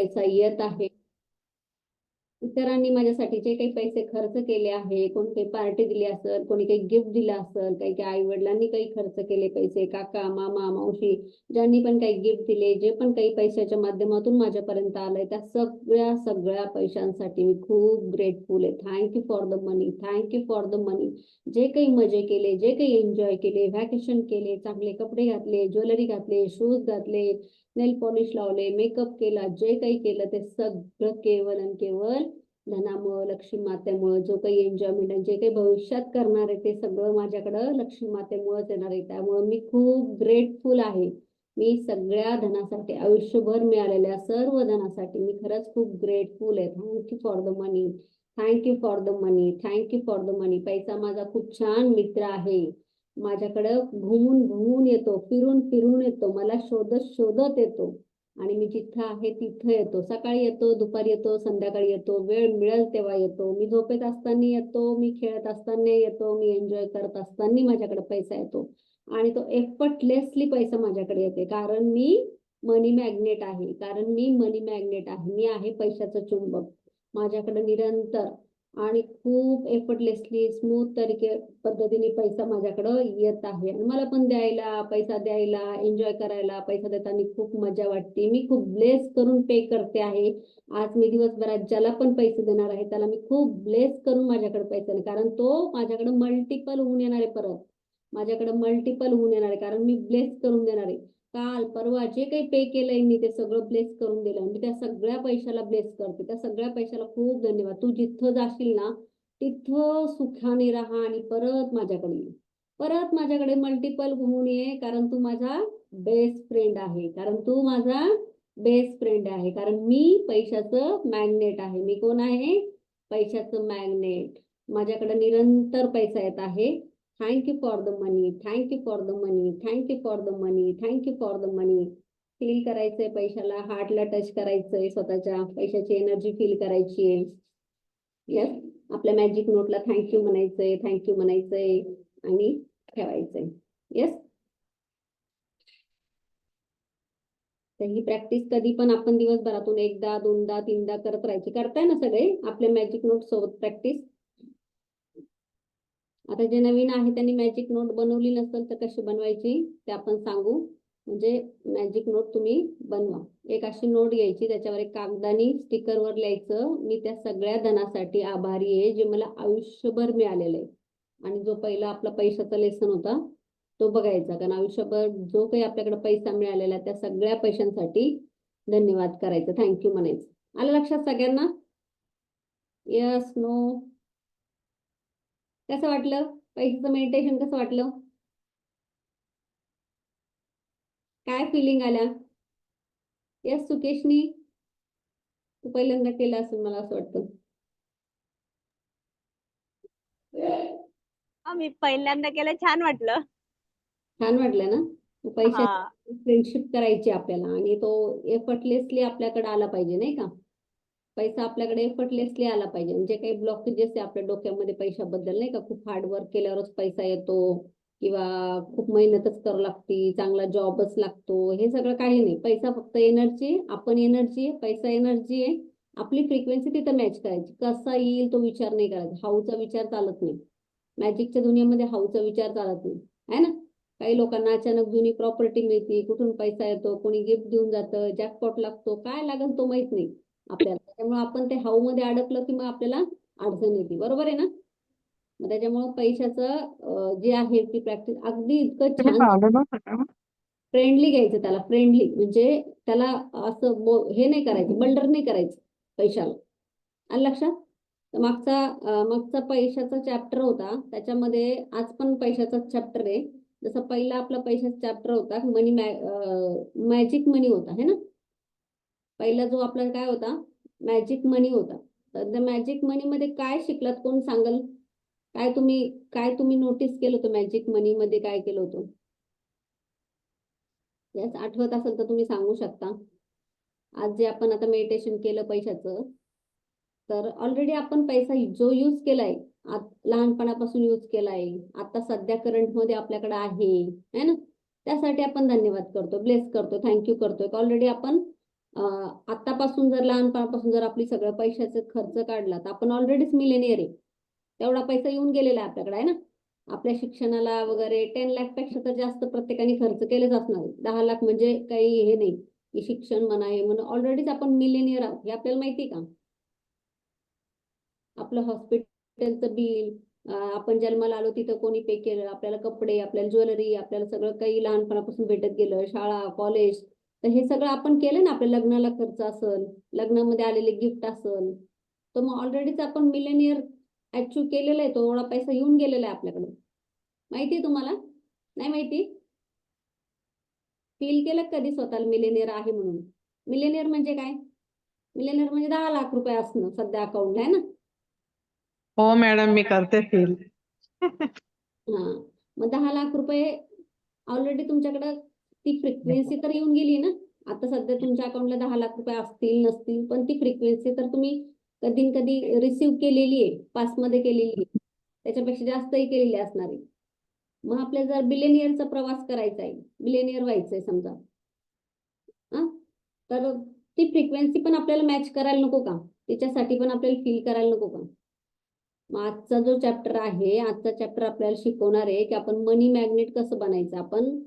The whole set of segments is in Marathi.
पैसा येत आहे. इतरांनी माझ्यासाठी जे काही पैसे खर्च केले आहे, कोणी काही पार्टी दिली असेल, कोणी काही गिफ्ट दिलं असेल, काही काही आई वडिलांनी काही खर्च केले पैसे, काका मामा मावशी ज्यांनी पण काही गिफ्ट दिले, जे पण काही पैशाच्या माध्यमातून माझ्यापर्यंत आलंय, त्या सगळ्या सगळ्या पैशांसाठी मी खूप ग्रेटफुल आहे. Thank you for the money, thank you for the money. जे काही मजे केले, जे काही एन्जॉय केले, व्हॅकेशन केले, चांगले कपडे घातले, ज्वेलरी घातले, शूज घातले, नेल पॉलिश लावले, मेकअप केला, जे काही केलं ते सगळं केवळ आणि केवळ धनामुळं, लक्ष्मी मातेमुळं. जो काही एन्जॉयमेंट जे काही भविष्यात करणार आहे ते सगळं माझ्याकडं लक्ष्मी मातेमुळेच येणार आहे. त्यामुळे मी खूप ग्रेटफुल आहे. मी सगळ्या धनासाठी, आयुष्यभर मिळालेल्या सर्व धनासाठी मी खरंच खूप ग्रेटफुल आहे. Thank you for the money, thank you for the money, thank you for the money. पैसा माझा खूप छान मित्र आहे. माझ्याकडं घुमून घुमून येतो, फिरून फिरून येतो, मला शोधत शोधत येतो आणि मी जिथं आहे तिथं येतो. सकाळी येतो, दुपारी येतो, संध्याकाळी येतो, वेळ मिळेल तेव्हा येतो. मी झोपेत असताना येतो, मी खेळत असताना येतो, मी एन्जॉय करत असताना माझ्याकडे पैसा येतो आणि तो एफर्टलेसली पैसा माझ्याकडे येते. कारण मी मनी मॅग्नेट आहे, कारण मी मनी मॅग्नेट आहे, मी आहे पैशाचं चुंबक. माझ्याकडे निरंतर आणि खूप एफर्टलेसली स्मूथ तरीके पद्धतीने पैसा माझ्याकडं येत आहे आणि मला पण द्यायला, पैसा द्यायला, एन्जॉय करायला पैसा देताना खूप मजा वाटते. मी खूप ब्लेस करून पे करते आहे. आज मी दिवसभरात ज्याला पण पैसे देणार आहे त्याला मी खूप ब्लेस करून माझ्याकडे पैसा नाही, कारण तो माझ्याकडे मल्टिपल होऊन येणार आहे. परत माझ्याकडे मल्टिपल होऊन येणार आहे कारण मी ब्लेस करून देणार आहे. काल परवा जे काही पे केलंय मी ते सगळं ब्लेस करून दिलं. मी त्या सगळ्या पैशाला ब्लेस करते. त्या सगळ्या पैशाला खूप धन्यवाद. तू जिथं जाशील ना तिथं सुखाने राहा आणि परत माझ्याकडे ये, परत माझ्याकडे मल्टिपल होऊन ये, कारण तू माझा बेस्ट फ्रेंड आहे, कारण तू माझा बेस्ट फ्रेंड आहे, कारण मी पैशाचं मॅग्नेट आहे. मी कोण आहे? पैशाचं मॅग्नेट. माझ्याकडे निरंतर पैसा येत आहे. Thank you for the money, thank you for the money, thank you for the money, thank you for the money. Feel करायचंय पैशाला, हार्टला टच करायचंय, स्वतःच्या पैशाची एनर्जी फील करायची आहे. येस, आपल्या मॅजिक नोटला थँक्यू म्हणायचंय, थँक्यू म्हणायचंय आणि ठेवायचंय. येस, तर ही प्रॅक्टिस कधी पण आपण दिवसभरातून एकदा, दोनदा, तीनदा करत राहायची. करताय ना सगळे आपल्या मॅजिक नोट सोबत प्रॅक्टिस? आता जे नवीन आहे त्यांनी मॅजिक नोट बनवली नसेल तर कशी बनवायची ते आपण सांगू. म्हणजे मॅजिक नोट तुम्ही बनवा. एक अशी नोट घ्यायची, त्याच्यावर एक कागदानी स्टिकरवर लिहायचं, मी त्या सगळ्या धनासाठी आभारी आहे जे मला आयुष्यभर मिळालेलं आहे. आणि जो पहिला आपला पैशाचा लेसन होता तो बघायचा, कारण आयुष्यभर जो काही आपल्याकडे पैसा मिळालेला आहे त्या सगळ्या पैशांसाठी धन्यवाद करायचं, थँक्यू म्हणायचं. आलं लक्षात सगळ्यांना? Yes, no? कसं वाटलं पैशाचं मेडिटेशन? कसं वाटलं? काय फिलिंग आल्या? यस सुकेशनी, तू पहिल्यांदा केलं असेल मला असं वाटतं. मी पहिल्यांदा केलं, छान वाटलं. छान वाटलं ना? हा. पैशाची फ्रेंडशिप करायची आपल्याला आणि तो एफर्टलेसली आपल्याकडे आला पाहिजे, नाही का? पैसा आपल्याकडे एफर्टलेसली आला पाहिजे. म्हणजे काही ब्लॉकेजेस आहे आपल्या डोक्यामध्ये पैशाबद्दल, नाही का? खूप हार्डवर्क केल्यावरच पैसा येतो किंवा खूप मेहनतच करावं लागते, चांगला जॉबच लागतो, हे सगळं काही नाही. पैसा फक्त एनर्जी, आपण एनर्जी आहे, पैसा एनर्जी आहे. आपली फ्रिक्वेन्सी तिथं मॅच करायची. कसा येईल तो विचार नाही करायचा, हाऊचा विचार चालत नाही. मॅजिकच्या दुनियामध्ये हाऊचा विचार चालत नाही, आहे ना? काही लोकांना अचानक जुनी प्रॉपर्टी मिळते, कुठून पैसा येतो, कोणी गिफ्ट देऊन जातं, जॅकपॉट लागतो, काय लागेल तो माहित नाही आपल्याला. त्याच्यामुळे आपण ते हाऊ मध्ये अडकलं की मग आपल्याला अडचण येते, बरोबर आहे ना? मग त्याच्यामुळे पैशाचं जे आहे ती प्रॅक्टिस अगदी इतकं छान फ्रेंडली घ्यायचं त्याला. फ्रेंडली म्हणजे त्याला असं हे नाही करायचं, बल्डर नाही करायचं पैशाला. आलं लक्षात? तर मागचा पैशाचा चॅप्टर होता, त्याच्यामध्ये आज पण पैशाचा चॅप्टर आहे. जसं पहिला आपला पैशाचा चॅप्टर होता मनी, मॅजिक मनी होता, है ना? पहिला जो आपला काय होता, मॅजिक मनी होता. तर त्या मॅजिक मनी मध्ये काय शिकलात कोण सांगल? काय तुम्ही नोटीस केलं होतं मॅजिक मनी मध्ये, काय केलं होतं? याच आठवत असेल तर तुम्ही सांगू शकता. आज जे आपण आता मेडिटेशन केलं पैशाचं, तर ऑलरेडी आपण पैसा जो यूज केलाय, लहानपणापासून यूज केलाय, आता सध्या करंट मध्ये आपल्याकडे आहे ना? त्यासाठी आपण धन्यवाद करतो, ब्लेस करतो, थँक्यू करतोय. ऑलरेडी आपण आतापासून जर लहानपणापासून जर आपली सगळं पैशाचे खर्च काढला तर आपण ऑलरेडीच मिलेनियर आहे. तेवढा पैसा येऊन गेलेला आहे आपल्याकडे आहे ना. आपल्या शिक्षणाला वगैरे 10 लाख पेक्षा तर जास्त प्रत्येकाने खर्च केलेच असणार आहे. 10 लाख म्हणजे काही हे नाही की शिक्षण म्हणा हे म्हणा, ऑलरेडीच आपण मिलेनियर आहोत हे आपल्याला माहिती का. आपलं हॉस्पिटलचं बिल, आपण जन्माला आलो तिथं कोणी पे केलं, आपल्याला कपडे, आपल्याला ज्वेलरी, आपल्याला सगळं काही लहानपणापासून भेटत गेलं, शाळा कॉलेज, तर हे सगळं आपण केलं ना. आपल्या लग्नाला खर्च असेल, लग्नामध्ये आलेले गिफ्ट असेल, तर मग ऑलरेडीच आपण मिलेनियर अचीव केलेला आहे. तो एवढा पैसा येऊन गेलेला आहे आपल्याकडे. माहिती आहे तुम्हाला? नाही माहिती? फील केलं कधी स्वतःला मिलेनियर आहे म्हणून? मिलेनियर म्हणजे काय? मिलेनियर म्हणजे 10 लाख रुपये असणं सध्या अकाउंटला आहे ना. हो मॅडम, मी करते फील. हा, मग 10 लाख रुपये ऑलरेडी तुमच्याकडे ती फ्रिक्वेन्सी तर येऊन गेली ना. आता सध्या तुमच्या अकाउंटला 10 लाख रुपये असतील नसतील, पण ती फ्रिक्वेन्सी तर तुम्ही कधी न कधी रिसिव्ह केलेली आहे, पासमध्ये केलेली आहे, त्याच्यापेक्षा जास्तही केलेली असणार आहे. मग आपल्याला जर बिलेनियरचा प्रवास करायचा आहे, बिलेनियर व्हायचंय समजा, हा, तर ती फ्रिक्वेन्सी पण आपल्याला मॅच करायला नको का? त्याच्यासाठी पण आपल्याला फील करायला नको का? मग आजचा जो चॅप्टर आहे, आजचा चॅप्टर आपल्याला शिकवणार आहे की आपण मनी मॅग्नेट कसं बनायचं.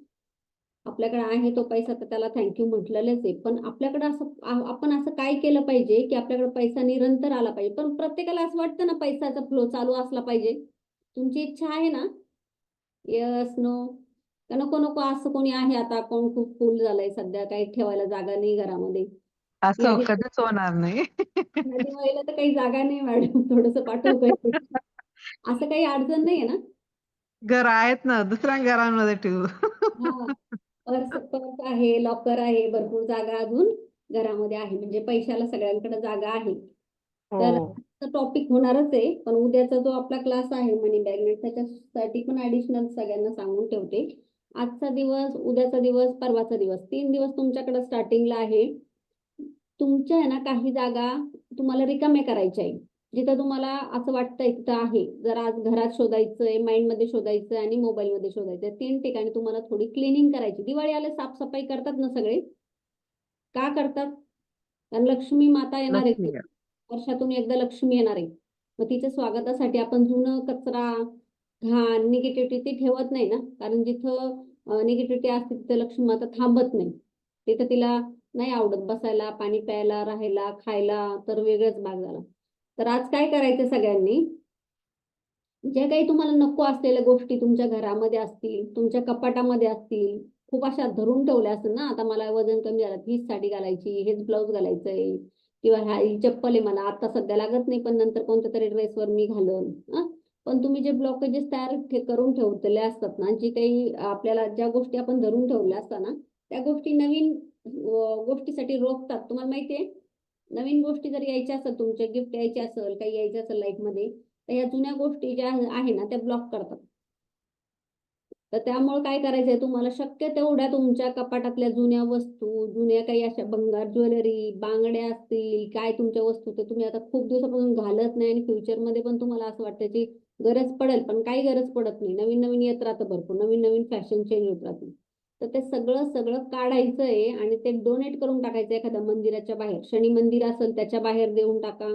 आपल्याकडे आहे तो पैसा तर त्याला थँक्यू म्हटलेलंच आहे, पण आपल्याकडे असं आपण असं काय केलं पाहिजे की आपल्याकडे पैसा निरंतर आला पाहिजे. पण प्रत्येकाला असं वाटतं ना पैशाचा फ्लो चालू असला पाहिजे. तुमची इच्छा आहे ना? Yes no? का नको नको असं कोणी आहे? आता अकाउंट खूप फुल झालंय सध्या, काही ठेवायला जागा नाही घरामध्ये. या असं कधीच होणार नाही. दिवाळीला तर काही जागा नाही मॅडम, थोडस पाठवू काही. असं काही अडचण नाही आहे ना? घर आहेत ना, दुसऱ्या घरांमध्ये ठेवू. हा, पर्स आहे, लॉकर आहे, भरपूर जागा अजून घरामध्ये आहे, म्हणजे पैशाला सगळ्यांकडे जागा आहे. तर हो. टॉपिक होणारच आहे, पण उद्याचा जो आपला क्लास आहे मनी मॅग्नेट, त्याच्यासाठी पण ऍडिशनल सगळ्यांना सांगून ठेवते. आजचा दिवस, उद्याचा दिवस, परवाचा दिवस, 3 दिवस तुमच्याकडे स्टार्टिंगला आहे. तुमच्या आहे ना काही जागा तुम्हाला रिकाम्या करायच्या आहे. जिथं तुम्हाला असं वाटतंय तिथं आहे. जर आज घरात शोधायचंय, माइंड मध्ये शोधायचंय आणि मोबाईल मध्ये शोधायचंय, 3 ठिकाणी तुम्हाला थोडी क्लिनिंग करायची. दिवाळी आले साफसफाई करतात ना सगळे? का करतात? कारण लक्ष्मी माता येणार आहे. लक्ष्मी. वर्षातून एकदा लक्ष्मी येणार आहे. मग तिच्या स्वागतासाठी आपण जुनं कचरा, घाण, निगेटिव्हिटी ठेवत नाही ना. कारण जिथं निगेटिव्हिटी असते तिथं लक्ष्मी माता थांबत नाही. तिथं तिला नाही आवडत बसायला, पाणी प्यायला, राहायला, खायला, तर वेगळाच भाग झाला. तर आज काय करायचं सगळ्यांनी, जे काही तुम्हाला नको असलेल्या गोष्टी तुमच्या घरामध्ये असतील, तुमच्या कपाटामध्ये असतील, खूप अशा धरून ठेवल्या असतील ना. आता मला वजन कमी झालं, हीच साडी घालायची, हेच ब्लाऊज घालायचंय, किंवा ही चप्पल आहे मला आता सध्या लागत नाही, पण नंतर कोणत्या तरी ड्रेसवर मी घालन. पण तुम्ही जे ब्लॉकेजेस तयार करून ठेवलेले असतात ना, जी काही आपल्याला ज्या गोष्टी आपण धरून ठेवल्या असतात ना, त्या गोष्टी नवीन गोष्टीसाठी रोखतात. तुम्हाला माहितीये, नवीन गोष्टी जर यायच्या असेल, तुमचे गिफ्ट यायचे असेल, काही यायचं असेल लाईफ मध्ये, तर या जुन्या गोष्टी ज्या आहे ना त्या ब्लॉक करतात. तर त्यामुळे काय करायचंय तुम्हाला, शक्य तेवढ्या तुमच्या कपाटातल्या जुन्या वस्तू, जुन्या काही अशा भंगार ज्वेलरी, बांगड्या असतील, काय तुमच्या वस्तू तर तुम्ही आता खूप दिवसापासून घालत नाही आणि फ्युचरमध्ये पण तुम्हाला असं वाटतं की गरज पडेल, पण काही गरज पडत नाही. नवीन नवीन येत राहतं, भरपूर नवीन नवीन फॅशन चेंज होत राहते. तर ते सगळं सगळं काढायचंय आणि ते डोनेट करून टाकायचं एखाद्या मंदिराच्या बाहेर. शनी मंदिर असेल त्याच्या बाहेर देऊन टाका,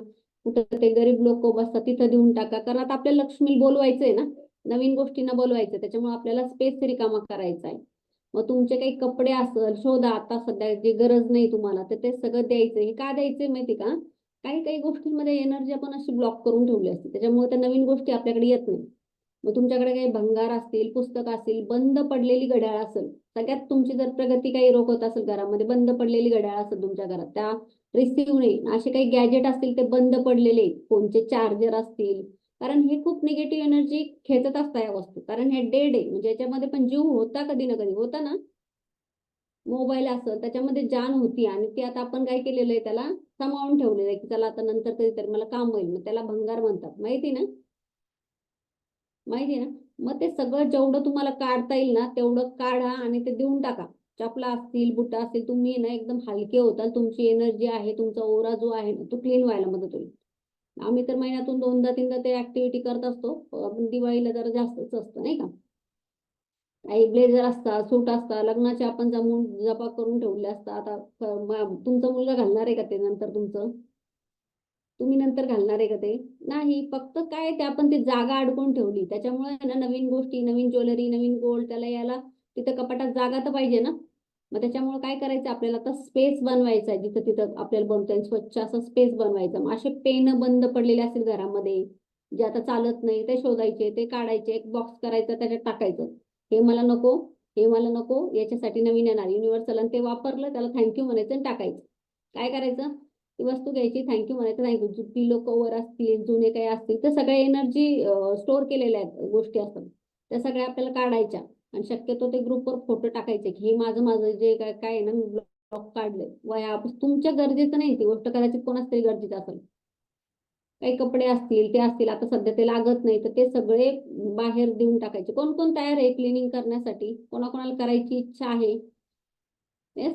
कुठं ते गरीब लोक बसतात तिथं देऊन टाका. कारण आता आपल्याला लक्ष्मी बोलवायचंय ना, नवीन गोष्टींना बोलवायचं, त्याच्यामुळे आपल्याला स्पेस रिकामा करायचा आहे. मग तुमचे काही कपडे असेल शोधा, आता सध्या जे गरज नाही तुम्हाला, तर ते सगळं द्यायचं. हे का द्यायचंय माहिती का? काही काही गोष्टींमध्ये एनर्जी आपण अशी ब्लॉक करून ठेवली असते, त्याच्यामुळे त्या नवीन गोष्टी आपल्याकडे येत नाही. मग तुमच्याकडे काही भंगार असतील, पुस्तक असतील, बंद पडलेली घड्याळ असेल, सगळ्यात तुमची जर प्रगती काही रोखत असेल, घरामध्ये बंद पडलेली घड्याळ असेल तुमच्या घरात, त्या रिसिव्ह नाही, असे काही गॅजेट असतील ते बंद पडलेले, फोनचे चार्जर असतील, कारण हे खूप निगेटिव्ह एनर्जी खेचत असतात या वस्तू. कारण हे डेड आहे, म्हणजे याच्यामध्ये पण जीव होता, कधी ना कधी होता ना. मोबाईल असेल त्याच्यामध्ये जान होती आणि ते आता आपण काय केलेलं आहे, त्याला सांभाळून ठेवलेलं आहे की चला आता नंतर कधीतरी मला काम होईल. मग त्याला भंगार म्हणतात, माहिती ना? माहिती ना? मग ते सगळं जेवढं तुम्हाला काढता येईल ना तेवढं काढा आणि ते देऊन टाका. चपला असतील, बुट असतील, तुम्ही ना एकदम हलके होताल. तुमची एनर्जी आहे, तुमचा ओरा जो आहे ना तो क्लीन व्हायला मदत होईल. आम्ही तर महिन्यातून 2दा 3दा ते ऍक्टिव्हिटी करत असतो, पण दिवाळीला जरा जास्तच असतं नाही का. काही ब्लेझर असतात, सूट असतात, लग्नाचे आपण जमून जपा करून ठेवले असतात. आता तुमचा मुलगा घालणार आहे का ते नंतर तुमचं? तुम्ही नंतर घालणार आहे का ते? नाही. फक्त काय ते आपण ती जागा अडकून ठेवली. त्याच्यामुळे ना नवीन गोष्टी, नवीन ज्वेलरी, नवीन गोल्ड त्याला यायला तिथं कपाटात जागा तर पाहिजे ना. मग त्याच्यामुळे काय करायचं आपल्याला आता स्पेस बनवायचा आहे, जिथं तिथं आपल्याला बनतोय स्वच्छ असं स्पेस बनवायचा. मग असे पेन बंद पडलेले असतील घरामध्ये जे आता चालत नाही, ते शोधायचे, ते काढायचे, एक बॉक्स करायचा, त्याच्यात टाकायचं. हे मला नको, हे मला नको, याच्यासाठी नवीन येणार युनिव्हर्सल, आणि ते वापरलं त्याला थँक्यू म्हणायचं आणि टाकायचं. काय करायचं? ती वस्तू घ्यायची, थँक्यू म्हणायचं, थँक्यू. पिलो कवर असतील, जुने काही असतील, तर सगळ्या एनर्जी स्टोअर केलेल्या आहेत गोष्टी असतात, त्या सगळ्या आपल्याला काढायच्या. आणि शक्यतो ते ग्रुपवर फोटो टाकायचे की हे माझं माझं जे काय काय आहे ना, मी ब्लॉग काढलंय. वया तुमच्या गरजेचं नाही ती गोष्ट, कदाचित कोणाच तरी गरजेचं असेल. काही कपडे असतील, ते असतील, आता सध्या ते लागत नाही, तर ते सगळे बाहेर देऊन टाकायचे. कोण कोण तयार आहे क्लिनिंग करण्यासाठी? कोणाकोणाला करायची इच्छा आहे? येस.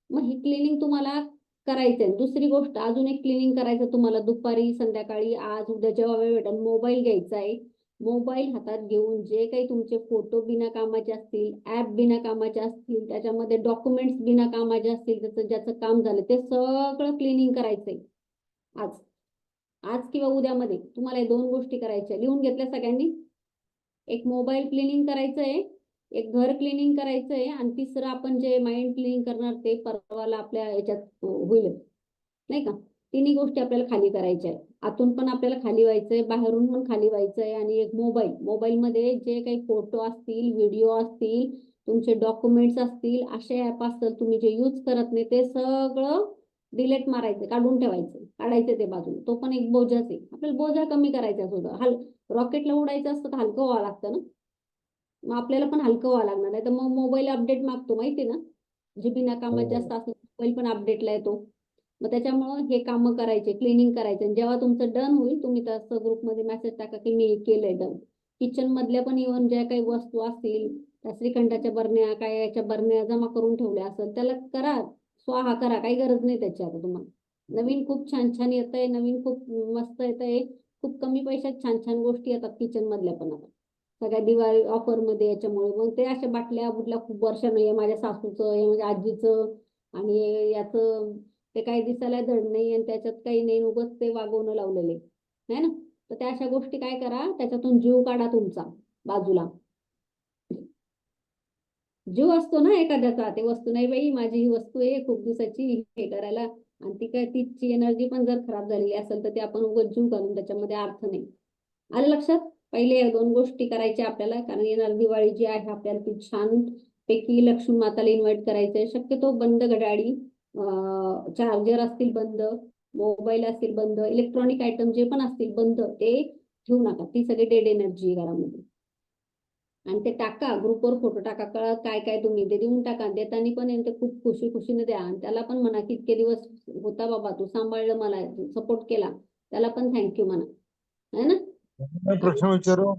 मग ही क्लिनिंग तुम्हाला करायचंय. दुसरी गोष्ट, अजून एक क्लिनिंग करायचं तुम्हाला दुपारी, संध्याकाळी, आज उद्या जेव्हा वेळ भेटेल. मोबाईल घ्यायचा आहे. मोबाईल हातात घेऊन जे काही तुमचे फोटो बिना कामाचे असतील, ऍप बिना कामाचे असतील, त्याच्यामध्ये डॉक्युमेंट्स बिना कामाचे असतील, त्याचं ज्याचं काम झालं ते सगळं क्लिनिंग करायचंय आज. आज किंवा उद्यामध्ये तुम्हाला हे दोन गोष्टी करायच्या. लिहून घेतल्या सगळ्यांनी? एक मोबाईल क्लिनिंग करायचंय, एक घर क्लिनिंग करायचंय, आणि तिसरं आपण जे माइंड क्लिनिंग करणार ते परवाला आपल्या याच्यात होईल, नाही का? तिन्ही गोष्टी आपल्याला खाली करायच्या आहेत. आतून पण आपल्याला खाली व्हायचंय, बाहेरून पण खाली व्हायचंय. आणि एक मोबाईलमध्ये जे काही फोटो असतील, व्हिडिओ असतील, तुमचे डॉक्युमेंट्स असतील, असे ऍप असतील तुम्ही जे यूज करत नाही, ते सगळं डिलीट मारायचं, काढून ठेवायचं, काढायचं ते बाजूला. तो पण एक बोजाच आहे. आपल्याला बोजा कमी करायचा सुद्धा. रॉकेटला उडायचं असतं तर हलकं व्हावं लागतं ना. मग आपल्याला पण हलकं व्हावं लागणार. नाही तर मग मोबाईल अपडेट मागतो, माहिती ना, जे बिना कामात जास्त असतं मोबाईल पण अपडेटला येतो. मग त्याच्यामुळं हे कामं करायचे, क्लिनिंग करायचे. आणि जेव्हा तुमचं डन होईल, तुम्ही तसं ग्रुपमध्ये मेसेज टाका की मी केलंय डन. किचन मधल्या पण इव्हन ज्या काही वस्तू असतील, त्या श्रीखंडाच्या बरण्या, काय याच्या बरण्या जमा करून ठेवल्या असेल, त्याला करा, स्वाहा करा. काही गरज नाही त्याची आता तुम्हाला. नवीन खूप छान छान येत आहे, नवीन खूप मस्त येत आहे. खूप कमी पैशात छान छान गोष्टी येतात किचन मधल्या पण आता सगळ्या दिवाळी ऑफर मध्ये. याच्यामुळे मग ते अशा बाटल्या बुटल्या खूप वर्ष नाही, माझ्या सासूचं, हे माझ्या आजीचं, आणि याचं ते काही दिसायला धड नाही, आणि त्याच्यात काही नाही, उगाच ते वागवणं लावलेले आहे ना. तर त्या अशा गोष्टी काय करा, त्याच्यातून जीव काढा तुमचा बाजूला. जीव असतो ना एखाद्याचा, ते वस्तू नाही बाई माझी ही वस्तू आहे खूप दिवसाची हे करायला, आणि ती काय तिची एनर्जी पण जर खराब झालेली असेल तर ते आपण उगाच जीव घालून त्याच्यामध्ये अर्थ नाही. आलं लक्षात? पहिले या दोन गोष्टी करायच्या आपल्याला, कारण येणार दिवाळी जी आहे आपल्याला ती छान पैकी लक्ष्मी माताला इन्व्हाइट करायचंय. शक्यतो बंद घड्याळी, चार्जर असतील बंद, मोबाईल असतील बंद, इलेक्ट्रॉनिक आयटम जे पण असतील बंद, ते ठेवू नका. ती सगळी डेड एनर्जी घरामध्ये. आणि ते टाका, ग्रुपवर फोटो टाका, कळत काय काय तुम्ही ते देऊन टाका. देताना पण ते खूप खुशी खुशीने द्या, आणि त्याला पण म्हणा की इतके दिवस होता बाबा, तू सांभाळलं, मला सपोर्ट केला, त्याला पण थँक्यू म्हणा, है ना. मैं प्रश्न विचारू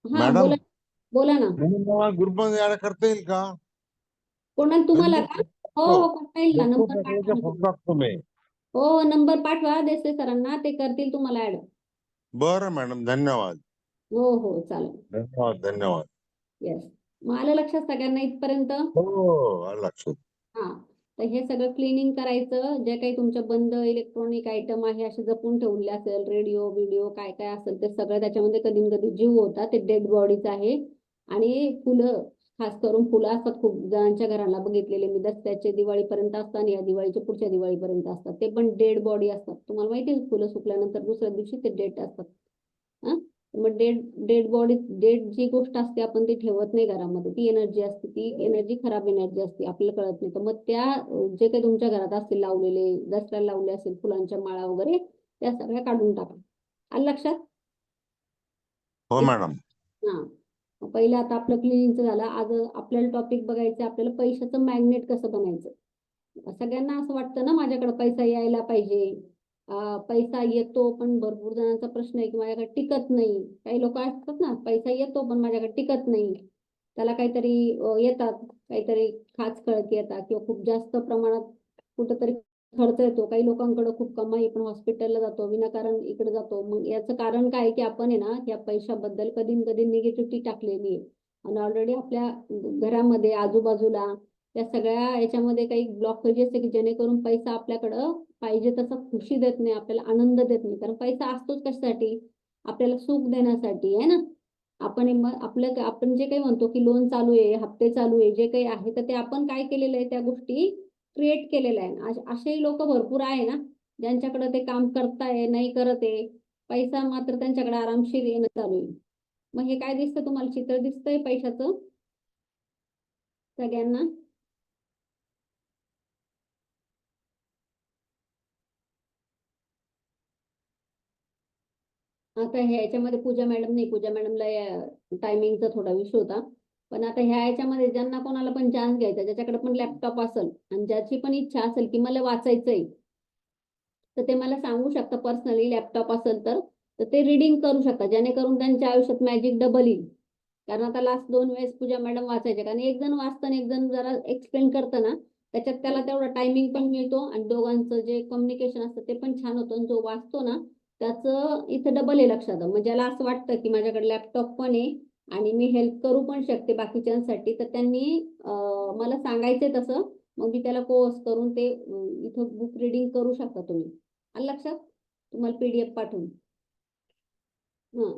हा मॅडम? बोला. बोला ना. मला ग्रुपमध्ये ऍड करता येईल का? कोणाला, तुम्हाला का? हो हो, करता येईल ना. फोटो नंबर टाकले पाठवा तर ना फोटो तुम्ही. टाकतो मी. हो, नंबर पाठवा देसाई सरांना, ते करतील तुम्हाला ऍड. बरं मॅडम, धन्यवाद. हो हो, चालेल. धन्यवाद धन्यवाद. येस. मग आलं लक्षात सगळ्यांना इथपर्यंत? हो, आलं लक्षात. हा. तर हे सगळं क्लिनिंग करायचं. जे काही तुमच्या बंद इलेक्ट्रॉनिक आयटम आहे असे जपून ठेवले असेल, रेडिओ व्हिडिओ काय काय असेल ते सगळं, त्याच्यामध्ये कधी ना कधी जीव होता, ते डेड बॉडीज आहे. आणि फुलं, खास करून फुलं असतात खूप जणांच्या घराला, बघितलेले मी, दसऱ्याचे दिवाळीपर्यंत असतात आणि या दिवाळीच्या पुढच्या दिवाळीपर्यंत असतात, ते पण डेड बॉडी असतात. तुम्हाला माहिती आहे फुलं सुकल्यानंतर दुसऱ्या दिवशी ते डेड असतात. हा. मग डेड डेड बॉडी, डेड जी गोष्ट असते आपण ती ठेवत नाही घरामध्ये. ती एनर्जी असते, ती एनर्जी खराब एनर्जी असते, आपल्याला कळत नाही. तर मग त्या जे काही तुमच्या घरात असतील लावलेले, दसऱ्याला लावले असेल फुलांच्या माळा वगैरे, त्या सगळ्या काढून टाका. आलं लक्षात? हो मॅडम. हा. पहिलं आता आपलं क्लिनिंगचं झालं. आज आपल्याला टॉपिक बघायचं आपल्याला पैशाचं मॅग्नेट कसं बनायचं. सगळ्यांना असं वाटतं ना माझ्याकडे पैसा यायला पाहिजे. पैसा येतो पण भरपूर जणांचा प्रश्न आहे की माझ्याकडे टिकत नाही. काही लोक असतात ना, पैसा येतो पण माझ्याकडे टिकत नाही. त्याला काहीतरी येतात, काहीतरी खाच खळक येतात, किंवा खूप जास्त प्रमाणात कुठंतरी खर्च येतो. काही लोकांकडे खूप कमाई पण हॉस्पिटलला जातो, विनाकारण इकडे जातो. मग याचं कारण काय की आपण आहे ना, या पैशाबद्दल कधी ना कधी निगेटिव्हिटी टाकलेली आहे. आणि ऑलरेडी आपल्या घरामध्ये आजूबाजूला त्या सगळ्या याच्यामध्ये काही ब्लॉकेजेस आहे की जेणेकरून पैसा आपल्याकडं पाहिजे तसा खुशी देत नाही, आपल्याला आनंद देत नाही. कारण पैसा असतोच कशासाठी? आपल्याला सुख देण्यासाठी आहे ना. आपण जे काही म्हणतो की लोन चालू आहे, हप्ते चालू आहे, जे काही आहे तर ते आपण काय केलेलं आहे, त्या गोष्टी क्रिएट केलेल्या आहे. असेही लोक भरपूर आहे ना ज्यांच्याकडे ते काम करताय नाही करत आहे, पैसा मात्र त्यांच्याकडे आरामशीर येणं चालू आहे. मग हे काय दिसतं तुम्हाला? चित्र दिसतंय पैशाचं सगळ्यांना? आता ह्याच्यामध्ये पूजा मॅडम नाही, पूजा मॅडमला टायमिंगचा थोडा विषय होता. पण आता ह्या याच्यामध्ये ज्यांना कोणाला पण चान्स घ्यायचा, ज्याच्याकडे पण लॅपटॉप असेल आणि ज्याची पण इच्छा असेल की मला वाचायचंय, तर ते मला सांगू शकता पर्सनली. लॅपटॉप असेल तर ते रीडिंग करू शकता, जेणेकरून त्यांच्या आयुष्यात मॅजिक डबल येईल. कारण आता लास्ट 2 वेळेस पूजा मॅडम वाचायचे, कारण एक जण वाचतं आणि एक जण जरा एक्सप्लेन करतं ना, त्याच्यात त्याला तेवढा टायमिंग पण मिळतो आणि दोघांचं जे कम्युनिकेशन असतं ते पण छान होतं. आणि जो वाचतो ना त्याचं इथं डबल आहे लक्षात. मग ज्याला असं वाटतं की माझ्याकडे लॅपटॉप पण आहे आणि मी हेल्प करू पण शकते बाकीच्यांसाठी, तर त्यांनी मला सांगायचंय तसं, मग मी त्याला कोर्स करून ते इथं बुक रिडिंग करू शकता तुम्ही. आलं लक्षात? तुम्हाला PDF पाठवून.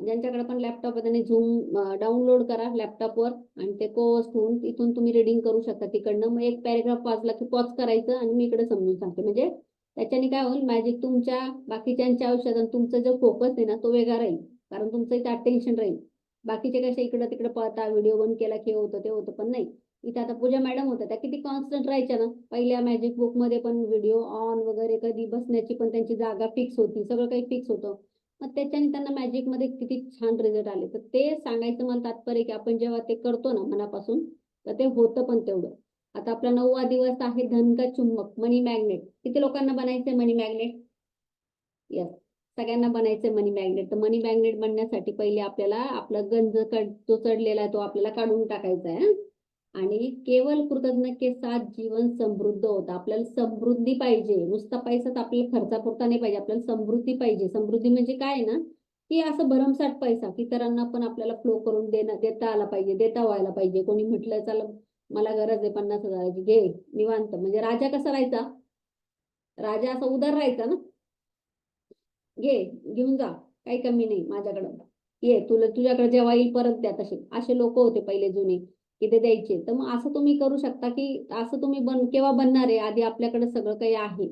ज्यांच्याकडे पण लॅपटॉप आहे त्यांनी झूम डाउनलोड करा लॅपटॉपवर आणि ते कोर्स होऊन तिथून तुम्ही रिडिंग करू शकता तिकडनं. मग एक पॅरेग्राफ वाचला की पॉज करायचं आणि मी इकडे समजून सांगते. म्हणजे त्याच्याने काय होईल, मॅजिक तुमच्या बाकीच्यांच्या आयुष्यात आणि तुमचा जो फोकस आहे ना तो वेगळा राहील. कारण तुमचं इथं अटेन्शन राहील. बाकीचे कसे इकडं तिकडे पळता, व्हिडिओ बंद केला की होतं ते होतं, पण नाही. इथं आता पूजा मॅडम होत्या, त्या किती कॉन्स्टंट राहायच्या ना. पहिल्या मॅजिक बुक मध्ये पण व्हिडिओ ऑन वगैरे, कधी बसण्याची पण त्यांची जागा फिक्स होती, सगळं काही फिक्स होतं. मग त्याच्याने त्यांना मॅजिक मध्ये किती छान रिझल्ट आले. तर ते सांगायचं मला तात्पर्य की आपण जेव्हा ते करतो ना मनापासून, तर ते होतं पण तेवढं. आता आपला 9वा दिवस आहे धन का चुंबक, मनी मॅग्नेट. किती लोकांना बनायचंय मनी मॅग्नेट? येस, सगळ्यांना बनायचंय मनी मॅग्नेट. तर मनी मॅग्नेट बनण्यासाठी पहिले आपल्याला आपला गंज जो चढलेला आहे तो आपल्याला काढून टाकायचा आहे. आणि केवळ कृतज्ञ के साथ जीवन समृद्ध होतं. आपल्याला समृद्धी पाहिजे, नुसता पैसाच आपल्याला खर्चापुरता नाही पाहिजे, आपल्याला समृद्धी पाहिजे. समृद्धी म्हणजे काय आहे ना, की असं भरमसाठ पैसा की इतरांना पण आपल्याला फ्लो करून देता आला पाहिजे, देता व्हायला पाहिजे. कोणी म्हटलं चला मला गरज आहे 50,000ची, घे निवांत. म्हणजे राजा कसा राहायचा? राजा असा उदार राहायचा ना, घे घेऊन जा, काही कमी नाही माझ्याकडं, ये तुझ्याकडे जेव्हा येईल परत द्या. तसे असे लोक होते पहिले जुने की ते द्यायचे. तर मग असं तुम्ही करू शकता की असं तुम्ही केव्हा बनणार आहे? आधी आपल्याकडे सगळं काही आहे,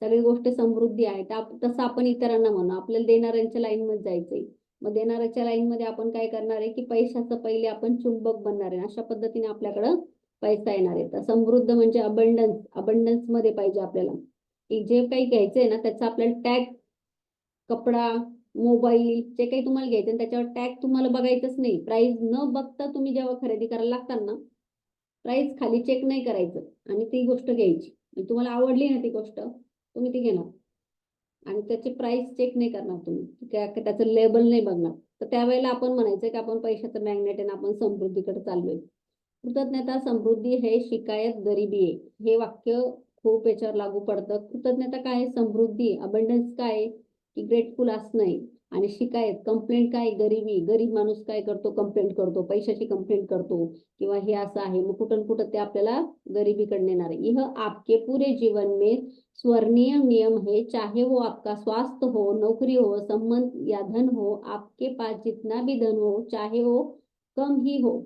सगळी गोष्ट समृद्धी आहे, तसं आपण इतरांना म्हणू. आपल्याला देणाऱ्यांच्या लाईन मध्ये जायचंय. मग देणाऱ्याच्या लाईन मध्ये आपण काय करणार आहे की पैशाचं पहिले आपण चुंबक बनणार आहे. अशा पद्धतीने आपल्याकडं पैसा येणार आहे. तर समृद्ध म्हणजे अबंडन्स मध्ये पाहिजे आपल्याला. की जे काही घ्यायचंय ना त्याचा आपल्याला टॅग, कपडा, मोबाईल, जे काही तुम्हाला घ्यायचं त्याच्यावर टॅग तुम्हाला बघायचंच नाही. प्राइस न बघता तुम्ही जेव्हा खरेदी करायला लागताल ना, प्राइस खाली चेक नाही करायचं आणि ती गोष्ट घ्यायची. आणि तुम्हाला आवडली ना ती गोष्ट, तुम्ही ती घेणार आणि त्याची प्राइस चेक नाही करणार तुम्ही, त्याचं लेबल नाही बघणार. तर त्यावेळेला आपण म्हणायचं की आपण पैशाचं मॅग्नेट आहे, आपण समृद्धीकडे चाललोय. कृतज्ञता समृद्धी है, शिकायत गरिबी आहे. हे वाक्य खूप याच्यावर लागू पडतं. कृतज्ञता काय आहे? समृद्धी. अबंडन्स काय आहे? की ग्रेटफुल असणं आहे. आणि शिकायत, कंप्लेंट काय? गरिबी. गरीब माणूस काय करतो? कंप्लेंट करतो, पैशाची कंप्लेंट करतो किंवा हे असं आहे. मग कुठं कुठं ते आपल्याला गरिबीकडे नेणार आहे. यह आपके पूरे जीवन में स्वर्णीय नियम है, चाहे वो आपका स्वास्थ्य हो, नौकरी हो, संबंध या धन हो. आपके पास जितना भी धन हो, चाहे वो कम ही हो,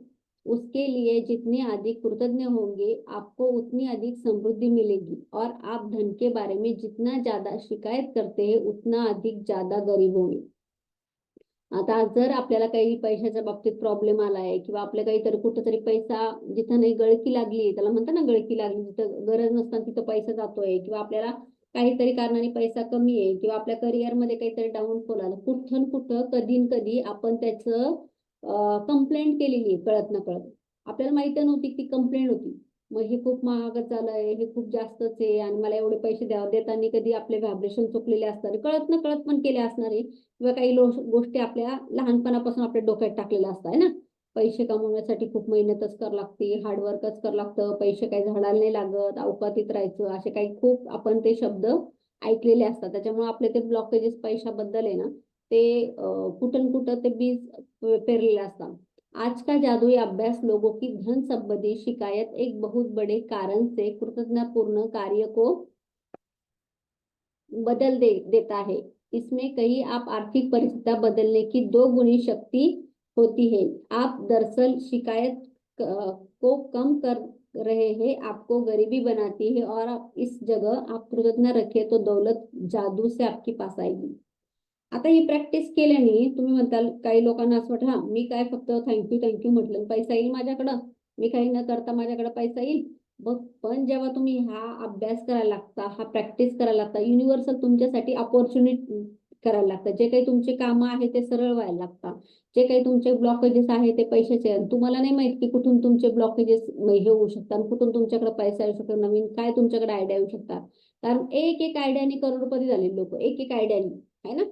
उसके लिए जितने अधिक कृतज्ञ होंगे आपको उतनी अधिक समृद्धि मिलेगी. और आप धन के बारे में जितना ज्यादा शिकायत करते हैं उतना अधिक ज्यादा गरीब होंगे. आता जर आपल्याला काही पैशाच्या बाबतीत प्रॉब्लेम आलाय किंवा आपल्या काहीतरी कुठेतरी पैसा जिथं नाही गळकी लागली, त्याला म्हणतात ना गळकी लागली, जिथं गरज नसताना तिथं पैसा जातोय किंवा आपल्याला काहीतरी कारणाने पैसा कमी आहे किंवा आपल्या करिअरमध्ये काहीतरी डाऊनफॉल आलं, कुठं कुठं कधी न कधी आपण त्याचं कंप्लेंट केलेली आहे कळत न कळत. आपल्याला माहिती नव्हती ती कंप्लेंट होती. मग हे खूप महागच झालंय, हे खूप जास्तच आहे आणि मला एवढे पैसे देताना कधी आपले व्हायब्रेशन चुकलेले असणार, कळत न कळत पण केले असणार आहे. किंवा काही गोष्टी आपल्या लहानपणापासून आपल्या डोक्यात टाकलेल्या असतात ना. पैसे कमवण्यासाठी खूप मेहनतच करावं लागते, हार्डवर्कच करावं लागतं, पैसे काही झाडाला नाही लागत, अवकातीत राहायचं, असे काही खूप आपण ते शब्द ऐकलेले असतात. त्याच्यामुळे आपले ते ब्लॉकेजेस पैशाबद्दल आहे ना, ते कुठं कुठं ते बीज पेरलेले असतात. आज का जादुई अभ्यास लोगों की धन संबंधी शिकायत एक बहुत बड़े कारण से कृतज्ञतापूर्ण कार्य को देता है। इसमें कहीं आप आर्थिक परिस्थिति बदलने की दो गुनी शक्ति होती है। आप दरअसल शिकायत को कम कर रहे हैं, आपको गरीबी बनाती है, और आप इस जगह आप कृतज्ञता रखे तो दौलत जादू से आपके पास आएगी। आता ही प्रॅक्टिस केल्याने तुम्ही म्हणताल, काही लोकांना असं वाटतं, हा मी काय फक्त थँक्यू म्हटलं पैसा येईल माझ्याकडं, मी काही न करता माझ्याकडे पैसा येईल बघ. पण जेव्हा तुम्ही हा अभ्यास करायला लागता, हा प्रॅक्टिस करायला लागता, युनिव्हर्सल तुमच्यासाठी अपॉर्च्युनिटी करायला लागतं. जे काही तुमचे कामं आहे ते सरळ व्हायला लागतात. जे काही तुमचे ब्लॉकेजेस आहे ते पैशाचे, तुम्हाला नाही माहित की कुठून तुमचे ब्लॉकेजेस हे होऊ शकतात, कुठून तुमच्याकडे पैसा येऊ शकतो, नवीन काय तुमच्याकडे आयडिया येऊ शकतात. कारण एक एक आयडियाने करोडपती झाले लोक, एक एक आयडियाने, आहे ना.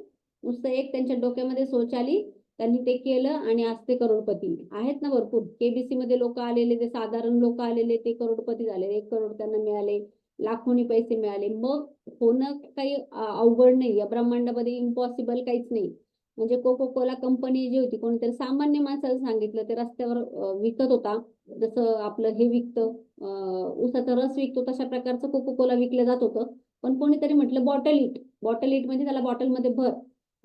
नुसतं एक त्यांच्या डोक्यामध्ये सोच आली, त्यांनी ते केलं आणि आज ते करोडपती आहेत ना. भरपूर केबीसी मध्ये लोक आलेले, ते साधारण लोक आलेले, ते करोडपती झाले. 1 करोड त्यांना मिळाले, लाखोनी पैसे मिळाले. मग होणं काही अवघड नाही या ब्रह्मांडामध्ये, इम्पॉसिबल काहीच नाही. म्हणजे कोको कोला कंपनी जी होती, कोणीतरी सामान्य माणसाला सांगितलं, ते रस्त्यावर विकत होता. जसं आपलं हे विकतं, उसाचा रस विकतो, तशा प्रकारचं कोको कोला विकलं जात होतं. पण कोणीतरी म्हटलं बॉटल इट म्हणजे त्याला बॉटलमध्ये भर.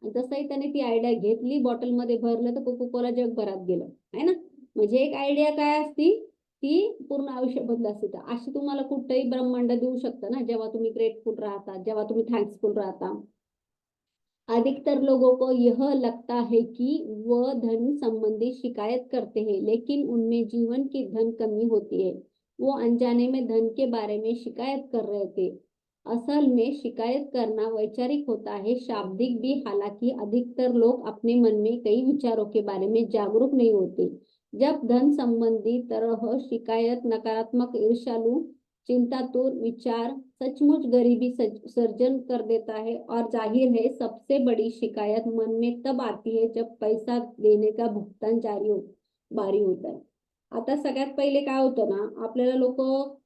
जसंही त्याने ती आयडिया घेतली, बॉटलमध्ये भरलं, तर कोको कोला जगभरात गेलं, आहे ना. म्हणजे एक आयडिया काय असती, ती पूर्ण आयुष्य बदल असते. तर अशी तुम्हाला कुठेही ब्रह्मांड देऊ शकतं ना, जेव्हा तुम्ही ग्रेटफुल राहता, जेव्हा तुम्ही थँक्सफुल राहता. अधिकतर लोगों को यह लगता है कि वह धन संबंधी शिकायत करते हैं, लेकिन उनमें जीवन की धन कमी होती है। वो अनजाने में धन के बारे में शिकायत कर रहे थे। असल में शिकायत करना वैचारिक होता है, शाब्दिक भी। हालांकि अधिकतर लोग अपने मन में कई विचारों के बारे में जागरूक नहीं होते। जब धन संबंधी तरह शिकायत नकारात्मक, ईर्ष्यालु, चिंतातुर विचार सचमुच गरीबी सर्जन कर देता है, और जाहिर है सबसे बड़ी शिकायत मन में तब आती है जब पैसा देने का भुगतान बारी होता है। आता सगळ्यात पहिले काय होतं ना, आपल्याला लोक